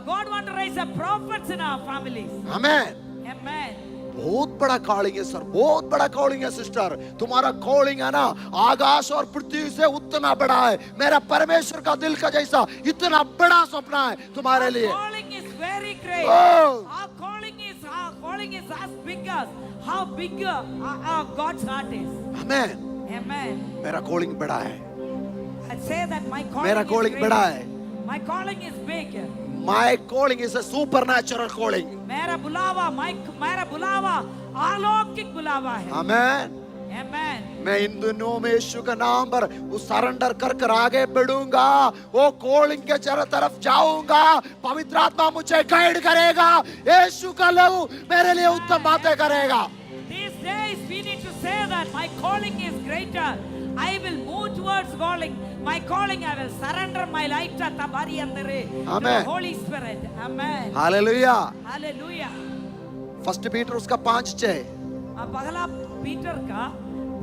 [SPEAKER 2] God wants to raise up prophets in our families.
[SPEAKER 1] Amen.
[SPEAKER 2] Amen.
[SPEAKER 1] बहुत बड़ा कॉलिंग है सर, बहुत बड़ा कॉलिंग है सिस्टर. तुम्हारा कॉलिंग है ना आकाश और पृथ्वी से उतना बड़ा है. मेरा परमेश्वर का दिल का जैसा इतना बड़ा सपना है तुम्हारे लिए.
[SPEAKER 2] Our calling is very great.
[SPEAKER 1] Oh.
[SPEAKER 2] Our calling is as big as how big our God's heart is.
[SPEAKER 1] Amen.
[SPEAKER 2] Amen.
[SPEAKER 1] मेरा कॉलिंग बड़ा है.
[SPEAKER 2] I say that my calling
[SPEAKER 1] मेरा
[SPEAKER 2] is
[SPEAKER 1] कॉलिंग
[SPEAKER 2] great.
[SPEAKER 1] बड़ा है.
[SPEAKER 2] My calling is big.
[SPEAKER 1] My calling is a supernatural calling.
[SPEAKER 2] मेरा बुलावा अलौकिक बुलावा है.
[SPEAKER 1] आमेन.
[SPEAKER 2] Amen.
[SPEAKER 1] मैं इन दिनों में यीशु के नाम पर उस सरेंडर कर आगे बढ़ूंगा. वो कॉलिंग के चारों तरफ जाऊंगा. पवित्र आत्मा मुझे गाइड करेगा. यीशु का लहू मेरे लिए उत्तम बातें करेगा.
[SPEAKER 2] These days we need to say that my calling is greater. I will move towards calling. My calling, I will surrender my life to Tabari Andere.
[SPEAKER 1] Amen.
[SPEAKER 2] The Holy Spirit. Amen.
[SPEAKER 1] Hallelujah.
[SPEAKER 2] Hallelujah.
[SPEAKER 1] First Peter उसका 5:6.
[SPEAKER 2] अब पहला पीटर का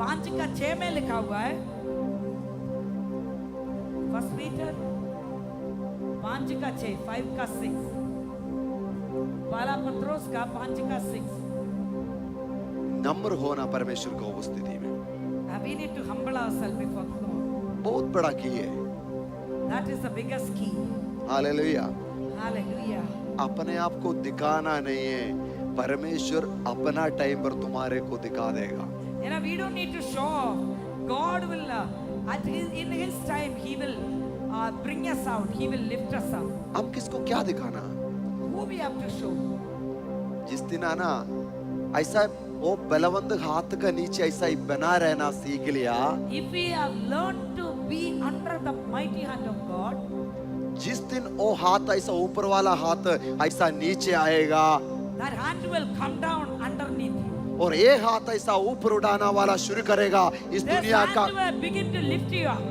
[SPEAKER 2] 5:6 में लिखा हुआ है. First Peter 5:6, 5:6. पहला पत्रोस का 5:6.
[SPEAKER 1] नम्र होना परमेश्वर को उपस्थिति में.
[SPEAKER 2] We need to humble ourselves before the Lord.
[SPEAKER 1] बहुत बड़ा की है.
[SPEAKER 2] That is the biggest key.
[SPEAKER 1] Hallelujah.
[SPEAKER 2] Hallelujah.
[SPEAKER 1] अपने आप को दिखाना नहीं है. परमेश्वर अपना टाइम पर तुम्हारे को दिखा देगा.
[SPEAKER 2] You know, we don't need to show off. God will, in His time, He will bring us out. He will lift us up.
[SPEAKER 1] हम किसको क्या दिखाना?
[SPEAKER 2] Who we have to show?
[SPEAKER 1] जिस दिन आना ऐसा वो बलवंत हाथ का नीचे ऐसा ही बना रहना सीख लिया.
[SPEAKER 2] If we have learned to be under the mighty hand of God,
[SPEAKER 1] जिस दिन वो हाथ ऐसा ऊपर वाला हाथ ऐसा नीचे आएगा
[SPEAKER 2] that hand will come down underneath you.
[SPEAKER 1] और ये हाथ ऐसा ऊपर उड़ाना वाला शुरू करेगा. इस
[SPEAKER 2] This
[SPEAKER 1] दुनिया का
[SPEAKER 2] hand will begin to lift you up.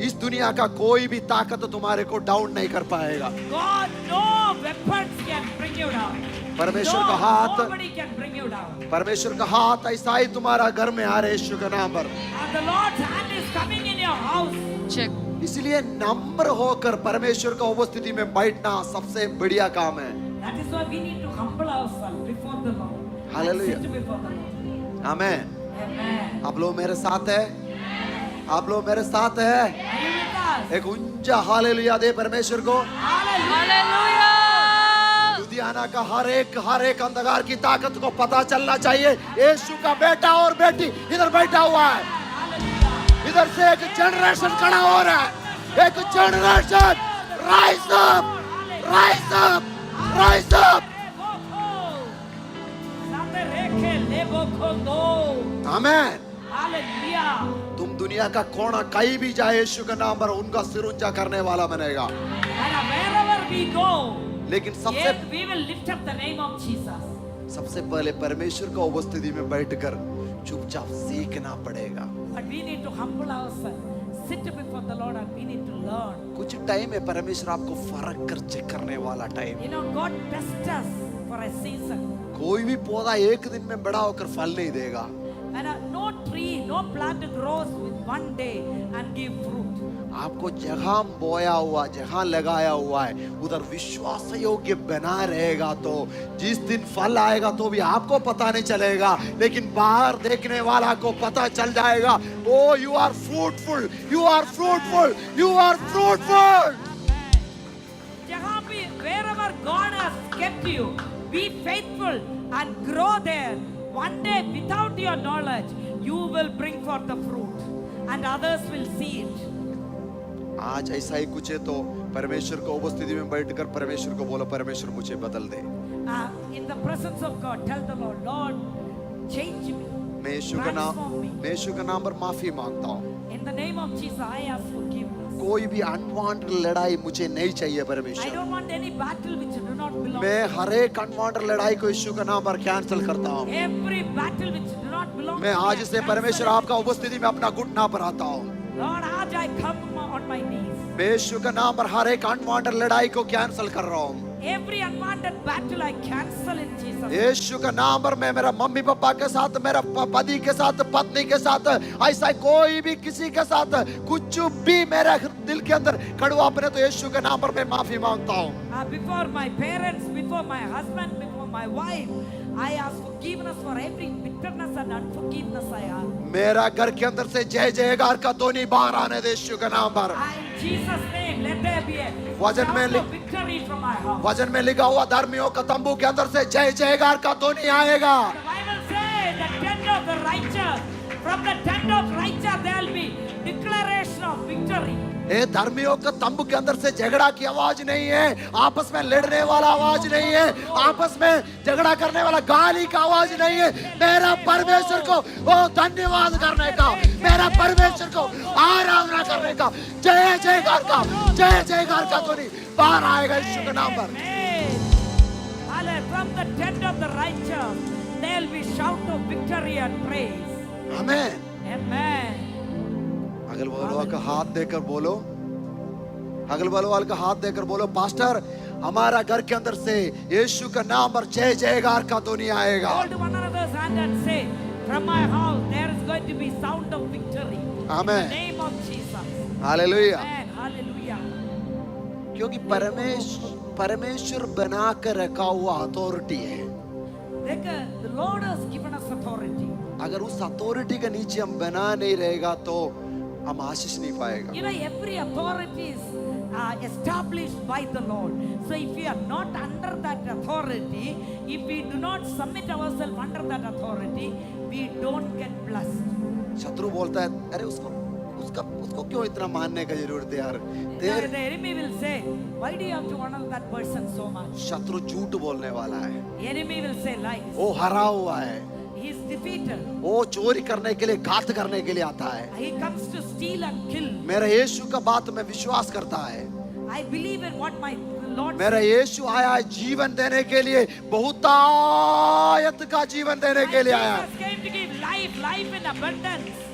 [SPEAKER 1] इस दुनिया का कोई भी ताकत तुम्हारे को डाउन नहीं कर पाएगा.
[SPEAKER 2] God, no weapons can bring you down.
[SPEAKER 1] परमेश्वर का हाथ,
[SPEAKER 2] Nobody can bring you down.
[SPEAKER 1] परमेश्वर का हाथ ऐसा ही तुम्हारा घर में आ रहे यीशु के नाम पर.
[SPEAKER 2] And the Lord's hand is coming in your house.
[SPEAKER 3] Check.
[SPEAKER 1] इसलिए नम्र होकर परमेश्वर का उपस्थिति में बैठना सबसे बढ़िया काम है.
[SPEAKER 2] That is why we need to humble ourselves before the Lord.
[SPEAKER 1] Hallelujah.
[SPEAKER 2] And sit before the Lord.
[SPEAKER 1] Amen.
[SPEAKER 2] Amen.
[SPEAKER 1] आप लोग मेरे साथ है. आप लोग मेरे साथ है.
[SPEAKER 2] Are you with us?
[SPEAKER 1] एक ऊंचा हालेलुया दे परमेश्वर को.
[SPEAKER 3] हालेलुया.
[SPEAKER 1] लुधियाना का हर एक अंधकार की ताकत को पता चलना चाहिए. यीशु का बेटा और बेटी इधर बैठा हुआ है. इधर से एक जनरेशन खड़ा हो रहा है. एक generation rise up, rise up, rise up. Amen.
[SPEAKER 2] Hallelujah.
[SPEAKER 1] तुम दुनिया का कोना कहीं भी जाए यीशु के नाम पर उनका सिर ऊंचा करने वाला बनेगा.
[SPEAKER 2] And wherever we go,
[SPEAKER 1] लेकिन
[SPEAKER 2] yes, we will lift up the name of Jesus.
[SPEAKER 1] सबसे पहले परमेश्वर का उपस्थिति में बैठकर चुपचाप सीखना पड़ेगा.
[SPEAKER 2] But we need to humble ourselves, sit before the Lord, and we need to learn.
[SPEAKER 1] कुछ टाइम है परमेश्वर आपको फर्क कर चेक करने वाला time.
[SPEAKER 2] You know, God tests us for a season.
[SPEAKER 1] कोई भी पौधा एक दिन में बड़ा होकर फल नहीं देगा.
[SPEAKER 2] And no tree, no plant grows with one day and give fruit.
[SPEAKER 1] आपको जहां बोया हुआ, जहां लगाया हुआ है उधर विश्वास योग्य बना रहेगा तो जिस दिन फल आएगा तो भी आपको पता नहीं चलेगा, लेकिन बाहर देखने वाला को पता चल जाएगा। Oh you are fruitful, you are fruitful, you are fruitful.
[SPEAKER 2] जहां भी wherever God has kept you, be faithful and grow there. One day, without your knowledge, you will bring forth the fruit, and others will see it.
[SPEAKER 1] आज ऐसा ही कुछ है तो परमेश्वर को उपस्थिति में बैठकर परमेश्वर को बोलो, परमेश्वर मुझे बदल दे।
[SPEAKER 2] In the presence of God, tell the Lord, Lord, change me,
[SPEAKER 1] मैं यीशु का नाम पर माफी मांगता हूँ।
[SPEAKER 2] In the name of Jesus, I ask forgiveness.
[SPEAKER 1] कोई भी अनवांटेड लड़ाई मुझे नहीं चाहिए
[SPEAKER 2] I
[SPEAKER 1] परमेश्वर।
[SPEAKER 2] don't want any battle which do not belong.
[SPEAKER 1] मैं हर एक अनवांटेड लड़ाई को यीशु का नाम पर कैंसिल करता हूँ।
[SPEAKER 2] Every battle which do not belong.
[SPEAKER 1] मैं
[SPEAKER 2] to me,
[SPEAKER 1] आज
[SPEAKER 2] I
[SPEAKER 1] से
[SPEAKER 2] cancel
[SPEAKER 1] परमेश्वर
[SPEAKER 2] it.
[SPEAKER 1] आपका उपस्थिति में अपना घुटना पर आता हूँ।
[SPEAKER 2] Lord, आज I come on my knees.
[SPEAKER 1] मैं यीशु का नाम पर हर एक अनवांटेड लड़ाई को कैंसिल कर रहा हूँ।
[SPEAKER 2] Every unwanted battle I cancel in Jesus.
[SPEAKER 1] यीशु का नाम पर मैं मेरा मम्मी पापा के साथ, मेरा पति के साथ, पत्नी के साथ, ऐसा कोई भी किसी के साथ कुछ भी मेरे दिल के अंदर कड़वापन है तो यीशु के नाम पर मैं माफी मांगता हूँ।
[SPEAKER 2] Before my parents, before my husband, before my wife, I ask forgiveness for every bitterness and unforgiveness I have.
[SPEAKER 1] मेरा घर के अंदर से जय जयकार का ध्वनि बाहर आने दे यीशु के नाम पर।
[SPEAKER 2] In Jesus' name, let there be a
[SPEAKER 1] वचन में
[SPEAKER 2] shout of victory from my house.
[SPEAKER 1] वचन में लिखा हुआ धर्मियों का तंबू के अंदर से जय जयकार का ध्वनि आएगा।
[SPEAKER 2] The Bible says the tent of the righteous, from the tent of righteous there will be declaration of victory.
[SPEAKER 1] ये धर्मियों का तंबू के अंदर से झगड़ा की आवाज नहीं है, आपस में लड़ने वाला आवाज नहीं है, आपस में झगड़ा करने वाला गाली का आवाज नहीं है। मेरा परमेश्वर को वो धन्यवाद करने का, मेरा परमेश्वर को आराधना करने का, जय जयकार का ध्वनि बाहर आएगा यीशु के नाम पर।
[SPEAKER 2] Hallelujah. From the tent of the righteous there will be shout of victory and praise.
[SPEAKER 1] Amen.
[SPEAKER 2] Amen.
[SPEAKER 1] अगल बगल वाले का हाथ देकर बोलो, अगल बगल वाले का हाथ देकर बोलो, पास्टर हमारा घर के अंदर से यीशु का नाम पर जय जयकार का ध्वनि आएगा।
[SPEAKER 2] Hold one another's hand and say, from my house there is going to be sound of victory.
[SPEAKER 1] Amen.
[SPEAKER 2] In the name of Jesus.
[SPEAKER 1] Hallelujah.
[SPEAKER 2] Amen. Hallelujah.
[SPEAKER 1] क्योंकि परमेश्वर बना कर रखा हुआ अथॉरिटी है।
[SPEAKER 2] The Lord has given us authority.
[SPEAKER 1] अगर उस अथॉरिटी के नीचे हम बना नहीं रहेगा तो हम आशीष नहीं पाएगा।
[SPEAKER 2] You know, every authority is established by the Lord. So if we are not under that authority, if we do not submit ourselves under that authority, we don't get blessed.
[SPEAKER 1] शत्रु बोलता है अरे उसको क्यों इतना मानने का जरूरत है यार।
[SPEAKER 2] The enemy will say, why do you have to honor that person so much?
[SPEAKER 1] शत्रु झूठ बोलने वाला है,
[SPEAKER 2] The enemy will say lies.
[SPEAKER 1] वो हरा हुआ है,
[SPEAKER 2] He is defeated.
[SPEAKER 1] वो चोरी करने के लिए, घात करने के लिए आता है।
[SPEAKER 2] He comes to steal and kill.
[SPEAKER 1] मेरा यीशु का बात में विश्वास करता है।
[SPEAKER 2] I believe in what my Lord
[SPEAKER 1] मेरा
[SPEAKER 2] said.
[SPEAKER 1] यीशु आया है जीवन देने के लिए, बहुतायत का जीवन देने के लिए आया।
[SPEAKER 2] Jesus came to give life, life in abundance.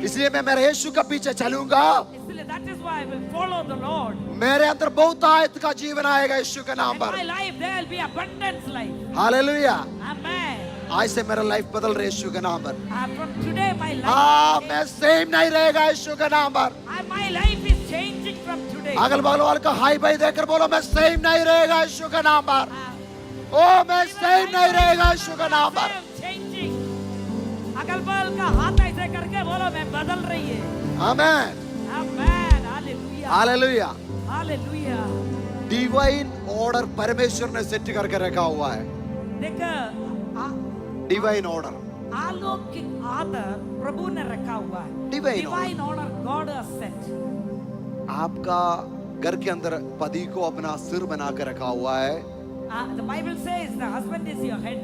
[SPEAKER 1] इसलिए मैं मेरे यीशु का पीछे चलूंगा।
[SPEAKER 2] Isliye that is why I will follow the Lord.
[SPEAKER 1] मेरे अंदर बहुतायत का जीवन आएगा यीशु के नाम
[SPEAKER 2] In
[SPEAKER 1] पर।
[SPEAKER 2] my life there will be abundance life.
[SPEAKER 1] Hallelujah.
[SPEAKER 2] Amen.
[SPEAKER 1] आज से मेरा लाइफ बदल रहा है यीशु के नाम पर।
[SPEAKER 2] From today my
[SPEAKER 1] हाँ,
[SPEAKER 2] life.
[SPEAKER 1] मैं सेम नहीं रहेगा यीशु के नाम पर।
[SPEAKER 2] My life is changing from today.
[SPEAKER 1] अगल बगल वाले का हाई भाई देकर बोलो मैं सेम नहीं रहेगा यीशु के नाम पर। ओ मैं सेम नहीं रहेगा यीशु के नाम पर।
[SPEAKER 2] I am changing. अगल बगल का हाथ ऐसे करके बोलो मैं बदल रही है।
[SPEAKER 1] आमेन।
[SPEAKER 2] Amen. Hallelujah.
[SPEAKER 1] Hallelujah.
[SPEAKER 2] Hallelujah.
[SPEAKER 1] Divine order परमेश्वर ने सेट करके रखा हुआ है।
[SPEAKER 2] देखो
[SPEAKER 1] डिवाइन ऑर्डर,
[SPEAKER 2] अलौकिक आदर प्रभु ने रखा हुआ है।
[SPEAKER 1] Divine
[SPEAKER 2] Divine order God has set.
[SPEAKER 1] आपका घर के अंदर पति को अपना सिर बना के रखा हुआ है
[SPEAKER 2] The Bible says the husband is your head.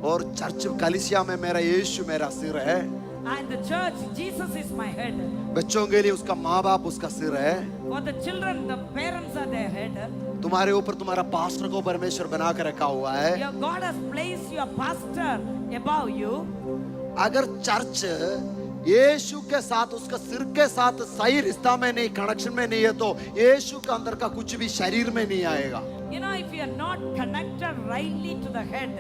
[SPEAKER 1] और चर्च कलीसिया में मेरा यीशु मेरा सिर है।
[SPEAKER 2] And the church, Jesus is my head.
[SPEAKER 1] बच्चों के लिए उसका माँ बाप उसका सिर है।
[SPEAKER 2] For the children, the parents are their head.
[SPEAKER 1] तुम्हारे ऊपर तुम्हारा पास्टर को परमेश्वर बना के रखा हुआ है।
[SPEAKER 2] Your God has placed your pastor above you.
[SPEAKER 1] अगर चर्च यीशु के साथ उसका सिर के साथ सही रिश्ता में नहीं, कनेक्शन में नहीं है तो यीशु के अंदर का कुछ भी शरीर में नहीं आएगा।
[SPEAKER 2] You know, if you are not connected rightly to the head,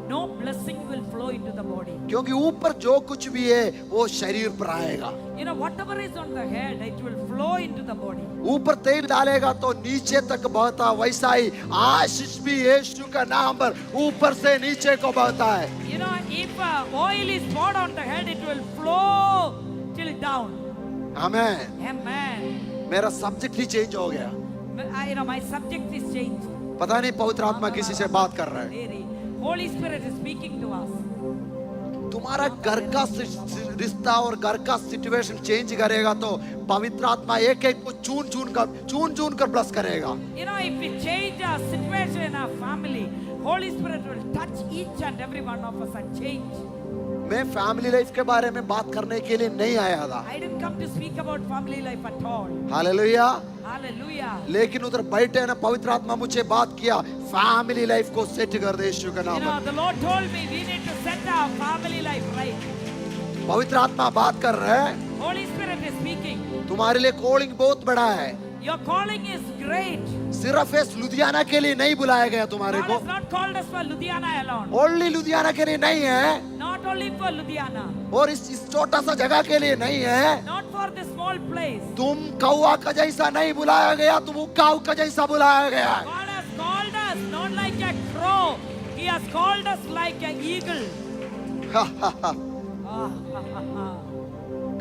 [SPEAKER 2] no blessing will flow into the body.
[SPEAKER 1] क्योंकि ऊपर जो कुछ भी है वो शरीर पर आएगा.
[SPEAKER 2] You know, whatever is on the head, it will flow into the body.
[SPEAKER 1] ऊपर तेल डालेगा तो नीचे तक बहता, वैसा ही आशीष भी यीशु का नाम पर ऊपर से नीचे को बहता है.
[SPEAKER 2] You know, if oil is poured on the head, it will flow till down.
[SPEAKER 1] Amen.
[SPEAKER 2] Amen.
[SPEAKER 1] मेरा सब्जेक्ट ही चेंज हो गया.
[SPEAKER 2] You know, my subject is changed.
[SPEAKER 1] पता नहीं पवित्र आत्मा किसी से बात कर रहा है.
[SPEAKER 2] Holy Spirit is speaking to us.
[SPEAKER 1] तुम्हारा घर का रिश्ता और घर का सिचुएशन चेंज करेगा तो पवित्र आत्मा एक एक को चुन चुन कर ब्लेस करेगा.
[SPEAKER 2] You know, if we change our situation in our family, Holy Spirit will touch each and every one of us and change.
[SPEAKER 1] मैं फैमिली लाइफ के बारे में बात करने के लिए नहीं आया था.
[SPEAKER 2] I didn't come to speak about family life at all.
[SPEAKER 1] Hallelujah.
[SPEAKER 2] Hallelujah.
[SPEAKER 1] लेकिन उधर बैठे ना पवित्र आत्मा मुझे बात किया, फैमिली लाइफ को सेट कर दे यीशु के
[SPEAKER 2] You
[SPEAKER 1] नाम
[SPEAKER 2] know,
[SPEAKER 1] में.
[SPEAKER 2] the Lord told me we need to set our family life right.
[SPEAKER 1] पवित्र आत्मा बात कर रहे हैं.
[SPEAKER 2] Holy Spirit is speaking.
[SPEAKER 1] तुम्हारे लिए कॉलिंग बहुत बड़ा है.
[SPEAKER 2] Your calling is great.
[SPEAKER 1] सिर्फ इस लुधियाना के लिए नहीं बुलाया गया तुम्हारे
[SPEAKER 2] God
[SPEAKER 1] को.
[SPEAKER 2] has not called us for Ludhiana alone.
[SPEAKER 1] Only Ludhiana के लिए नहीं है,
[SPEAKER 2] Not only for Ludhiana.
[SPEAKER 1] और इस छोटा सा जगह के लिए नहीं है.
[SPEAKER 2] Not for this small place.
[SPEAKER 1] तुम कौवा का जैसा नहीं बुलाया गया, तुम उकाऊ का जैसा बुलाया गया है.
[SPEAKER 2] God has called us not like a crow. He has called us like an eagle.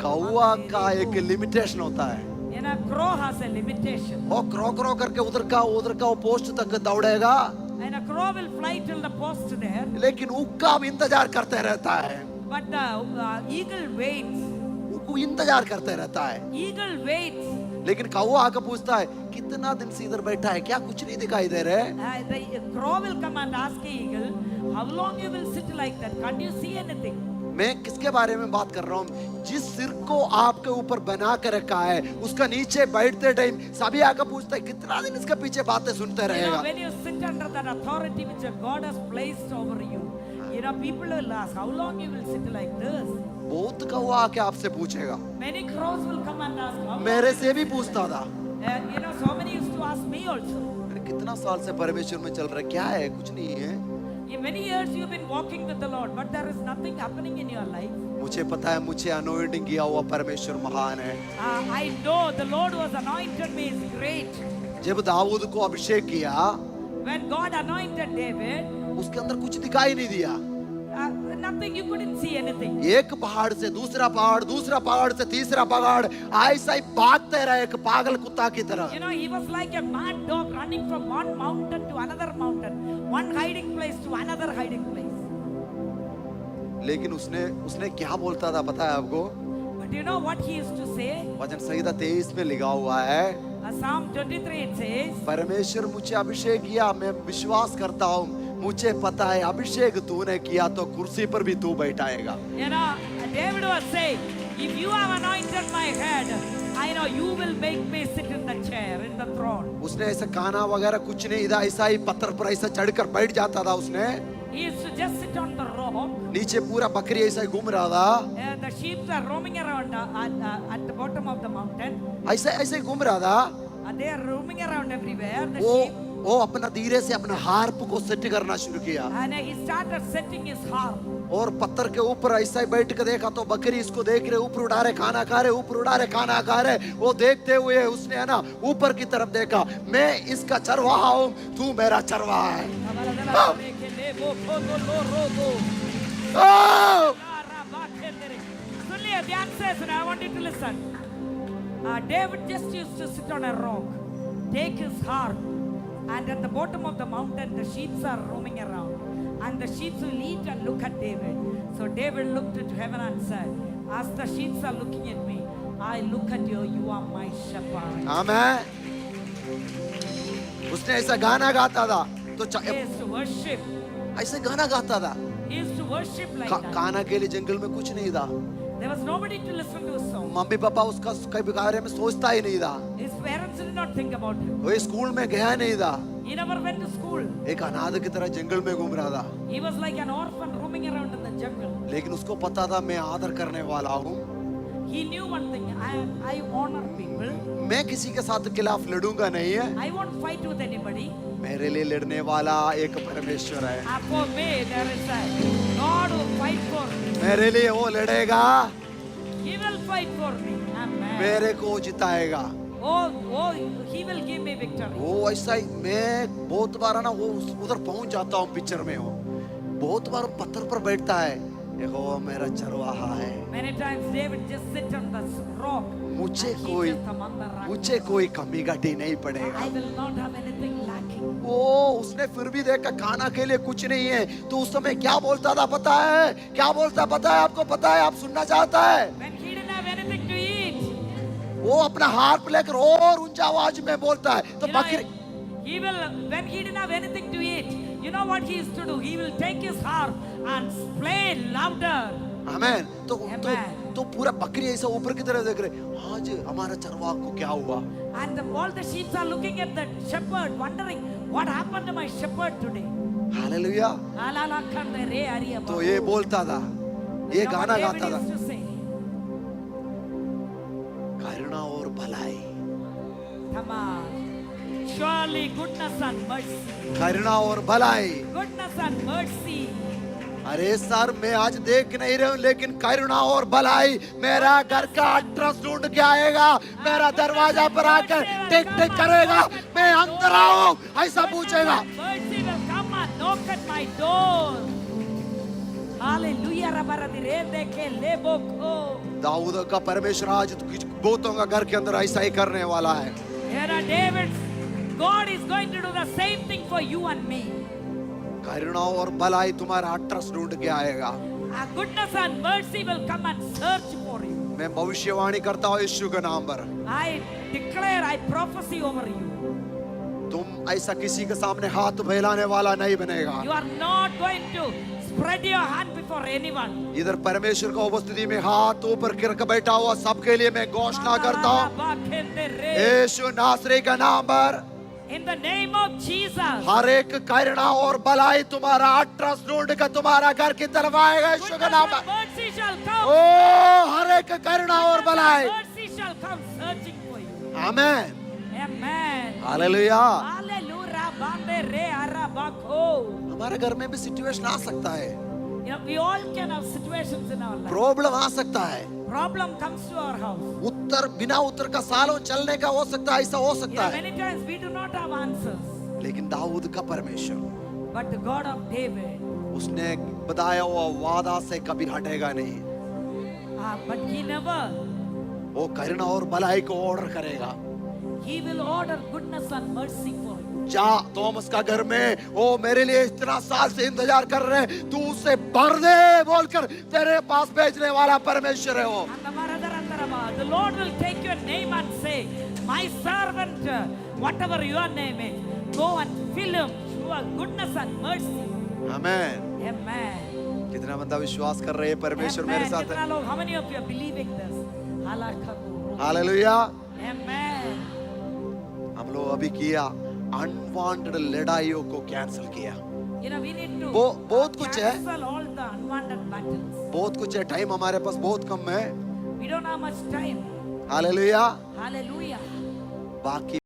[SPEAKER 1] कौवा का एक लिमिटेशन होता है.
[SPEAKER 2] You know, crow has a limitation.
[SPEAKER 1] वो क्रो करके उधर का वो पोस्ट तक दौड़ेगा,
[SPEAKER 2] And a crow will fly till the post there.
[SPEAKER 1] लेकिन उक्का भी इंतजार करते रहता है.
[SPEAKER 2] But the eagle waits.
[SPEAKER 1] वो इंतजार करते रहता है.
[SPEAKER 2] Eagle waits.
[SPEAKER 1] लेकिन कौवा आकर पूछता है, कितना दिन से इधर बैठा है, क्या कुछ नहीं दिखाई दे रहे?
[SPEAKER 2] The crow will come and ask the eagle, how long you will sit like that? Can't you see anything?
[SPEAKER 1] मैं किसके बारे में बात कर रहा हूँ? जिस सिर को आपके ऊपर बना कर रखा है, उसका नीचे बैठते टाइम सभी आकर पूछता है, कितना दिन इसके पीछे बातें सुनते
[SPEAKER 2] You know,
[SPEAKER 1] रहेगा?
[SPEAKER 2] when you sit under that authority which God has placed over you, you know, people will ask, how long you will sit like this?
[SPEAKER 1] बहुत कौवा आके आपसे पूछेगा.
[SPEAKER 2] Many crows will come and ask, how long?
[SPEAKER 1] मेरे से भी पूछता था.
[SPEAKER 2] You know, so many used to ask me also.
[SPEAKER 1] अरे कितना साल से परमेश्वर में चल रहा है, क्या है? कुछ नहीं है.
[SPEAKER 2] In many years you've been walking with the Lord, but there is nothing happening in your life.
[SPEAKER 1] मुझे पता है, मुझे अनॉइंटिंग किया हुआ परमेश्वर महान है.
[SPEAKER 2] I know the Lord was anointed me is great.
[SPEAKER 1] जब दाऊद को अभिषेक किया,
[SPEAKER 2] When God anointed David,
[SPEAKER 1] उसके अंदर कुछ दिखाई नहीं दिया.
[SPEAKER 2] nothing, you couldn't see anything.
[SPEAKER 1] एक पहाड़ से दूसरा पहाड़ से तीसरा पहाड़, ऐसा ही भागते रहे एक पागल कुत्ता की तरह.
[SPEAKER 2] You know, he was like a mad dog running from one mountain to another mountain, one hiding place to another hiding place.
[SPEAKER 1] लेकिन उसने क्या बोलता था पता है आपको?
[SPEAKER 2] But you know what he used to say?
[SPEAKER 1] वचन संहिता 23 में लिखा हुआ है,
[SPEAKER 2] Psalm 23 it says,
[SPEAKER 1] परमेश्वर मुझे अभिषेक किया, मैं विश्वास करता हूँ, मुझे पता है अभिषेक तूने किया तो कुर्सी पर भी तू बैठाएगा.
[SPEAKER 2] you know, David was saying, if you have anointed my head, I know you will make me sit in the chair, in the throne.
[SPEAKER 1] उसने ऐसा खाना वगैरह कुछ नहीं, इधर ऐसा ही पत्थर पर ऐसा चढ़कर बैठ जाता था. उसने
[SPEAKER 2] He used to just sit on the rock.
[SPEAKER 1] नीचे पूरा बकरी ऐसा ही घूम रहा था,
[SPEAKER 2] The sheep are roaming around at the bottom of the mountain.
[SPEAKER 1] ऐसे ही घूम रहा था.
[SPEAKER 2] They are roaming around everywhere. The
[SPEAKER 1] वो
[SPEAKER 2] sheep.
[SPEAKER 1] वो अपना धीरे से अपना हार्प को सेट करना शुरू किया,
[SPEAKER 2] And he started setting his harp.
[SPEAKER 1] और पत्थर के ऊपर ऐसा ही बैठ कर देखा तो बकरी इसको देख रहे, ऊपर उड़ा रहे खाना खा रहे, ऊपर उड़ा रहे खाना खा रहे. वो देखते हुए उसने है ना ऊपर की तरफ देखा, मैं इसका चरवाहा हूँ, तू मेरा चरवाहा है.
[SPEAKER 2] I want you to listen. David just used to sit on a rock, take his harp, and at the bottom of the mountain the sheep are roaming around, and the sheep will eat and look at David. So David looked into heaven and said, as the sheep are looking at me, I look at you, you are my shepherd.
[SPEAKER 1] आमेन. उसने ऐसा गाना गाता था तो
[SPEAKER 2] He used to worship.
[SPEAKER 1] ऐसे गाना गाता था.
[SPEAKER 2] He used to worship like that.
[SPEAKER 1] खाना के लिए जंगल में कुछ नहीं था.
[SPEAKER 2] There was nobody to listen to his song.
[SPEAKER 1] Mummy papa उसका कभी बारे में सोचता ही नहीं था.
[SPEAKER 2] His parents did not think about him.
[SPEAKER 1] वो स्कूल में गया नहीं था.
[SPEAKER 2] He never went to school.
[SPEAKER 1] एक अनाथ की तरह जंगल में घूम रहा था.
[SPEAKER 2] He was like an orphan roaming around in the jungle.
[SPEAKER 1] लेकिन उसको पता था मैं आदर करने वाला हूँ.
[SPEAKER 2] He knew one thing. I honor people.
[SPEAKER 1] मैं किसी के साथ खिलाफ लड़ूंगा नहीं है.
[SPEAKER 2] I won't fight with anybody.
[SPEAKER 1] मेरे लिए लड़ने वाला एक परमेश्वर है,
[SPEAKER 2] For me, there is a God who fight for me.
[SPEAKER 1] मेरे लिए वो लड़ेगा,
[SPEAKER 2] He will fight for me. Amen.
[SPEAKER 1] मेरे को जिताएगा।
[SPEAKER 2] Oh, He will give me victory.
[SPEAKER 1] वो ऐसा ही मैं बहुत बार ना वो उधर पहुंच जाता हूँ, पिक्चर में हो बहुत बार पत्थर पर बैठता है, देखो मेरा चरवाहा है,
[SPEAKER 2] Many times David just sit on the rock.
[SPEAKER 1] मुझे
[SPEAKER 2] and he
[SPEAKER 1] कोई
[SPEAKER 2] just among the rocks.
[SPEAKER 1] मुझे कोई कमी घटी नहीं पड़ेगा।
[SPEAKER 2] I will not have anything lacking.
[SPEAKER 1] वो उसने फिर भी देखा खाना के लिए कुछ नहीं है, तो उस समय क्या बोलता था पता है? क्या बोलता पता है आपको? पता है? आप सुनना चाहता है?
[SPEAKER 2] When he didn't have anything to eat,
[SPEAKER 1] वो अपना हार्प लेकर और ऊंचा आवाज में बोलता है, तो
[SPEAKER 2] you know,
[SPEAKER 1] बकरी
[SPEAKER 2] he will, when he didn't have anything to eat, you know what he used to do? He will take his harp and play louder.
[SPEAKER 1] Amen.
[SPEAKER 2] Amen.
[SPEAKER 1] तो पूरा बकरी ऐसा ऊपर की तरफ देख रहे, आज हमारा चरवाहा को क्या हुआ?
[SPEAKER 2] And all the sheep are looking at the shepherd, wondering what happened to my shepherd today.
[SPEAKER 1] Hallelujah. तो ये बोलता था, ये गाना गाता था, करुणा और भलाई,
[SPEAKER 2] Come on. Surely goodness and mercy.
[SPEAKER 1] करुणा और भलाई।
[SPEAKER 2] Goodness and mercy.
[SPEAKER 1] अरे सर मैं आज देख नहीं रहा हूँ, लेकिन करुणा और भलाई मेरा घर का एड्रेस ढूंढ के आएगा, मेरा दरवाजा पर आकर टिक टिक करेगा, मैं अंदर आऊं ऐसा पूछेगा।
[SPEAKER 2] Mercy will come and knock at my door. Hallelujah.
[SPEAKER 1] Dawood का परमेश्वर आज बहुतों का घर के अंदर ऐसा ही करने वाला है।
[SPEAKER 2] Here are David's. God is going to do the same thing for you and me.
[SPEAKER 1] करुणा और भलाई तुम्हारा एड्रेस ढूंढ के आएगा।
[SPEAKER 2] Goodness and mercy will come and search for you.
[SPEAKER 1] मैं भविष्यवाणी करता हूँ यीशु के नाम पर,
[SPEAKER 2] I declare, I prophesy over you.
[SPEAKER 1] तुम ऐसा किसी के सामने हाथ फैलाने वाला नहीं बनेगा।
[SPEAKER 2] You are not going to spread your hand before anyone.
[SPEAKER 1] इधर परमेश्वर का उपस्थिति में हाथ ऊपर करके बैठा हुआ सबके लिए मैं घोषणा करता हूँ, यीशु नासरी का नाम पर
[SPEAKER 2] In the name of Jesus.
[SPEAKER 1] हर एक करुणा और भलाई तुम्हारा एड्रेस ढूंढ कर तुम्हारा घर की तरफ आएगा यीशु के नाम पर।
[SPEAKER 2] Mercy shall come.
[SPEAKER 1] ओ हर एक करुणा और भलाई।
[SPEAKER 2] Mercy shall come searching for you.
[SPEAKER 1] Amen.
[SPEAKER 2] Amen.
[SPEAKER 1] Hallelujah.
[SPEAKER 2] Hallelujah. Bande re arabako.
[SPEAKER 1] हमारे घर में भी सिचुएशन आ सकता है,
[SPEAKER 2] You know, we all can have situations in our life.
[SPEAKER 1] Problem आ सकता है,
[SPEAKER 2] Problem comes to our house.
[SPEAKER 1] उत्तर बिना उत्तर का सालों चलने का हो सकता है, ऐसा हो सकता
[SPEAKER 2] Yeah,
[SPEAKER 1] है,
[SPEAKER 2] many times we do not have answers.
[SPEAKER 1] लेकिन दाऊद का परमेश्वर
[SPEAKER 2] But the God of David,
[SPEAKER 1] उसने बताया हुआ वादा से कभी हटेगा नहीं,
[SPEAKER 2] but he never,
[SPEAKER 1] वो करुणा और भलाई को ऑर्डर करेगा।
[SPEAKER 2] he will order goodness and mercy for you.
[SPEAKER 1] जा थॉमस का घर में, ओ मेरे लिए इतना साल से इंतजार कर रहे, तू उसे भर दे बोलकर तेरे पास भेजने वाला परमेश्वर है वो।
[SPEAKER 2] The Lord will take your name and say, my servant, whatever your name is, go and fill him through goodness and mercy.
[SPEAKER 1] Amen.
[SPEAKER 2] Amen.
[SPEAKER 1] कितना बंदा विश्वास कर रहे हैं परमेश्वर मेरे
[SPEAKER 2] Amen.
[SPEAKER 1] साथ
[SPEAKER 2] कितना
[SPEAKER 1] है?
[SPEAKER 2] लोग, how many of you are believing this?
[SPEAKER 1] Hallelujah.
[SPEAKER 2] Amen.
[SPEAKER 1] हम लोग अभी किया अनवांटेड लड़ाइयों को कैंसिल किया।
[SPEAKER 2] You know, we need to
[SPEAKER 1] बहुत कुछ है,
[SPEAKER 2] cancel all the unwanted battles.
[SPEAKER 1] बहुत कुछ है, टाइम हमारे पास बहुत कम है।
[SPEAKER 2] We don't have much time.
[SPEAKER 1] Hallelujah.
[SPEAKER 2] Hallelujah.
[SPEAKER 1] बाकी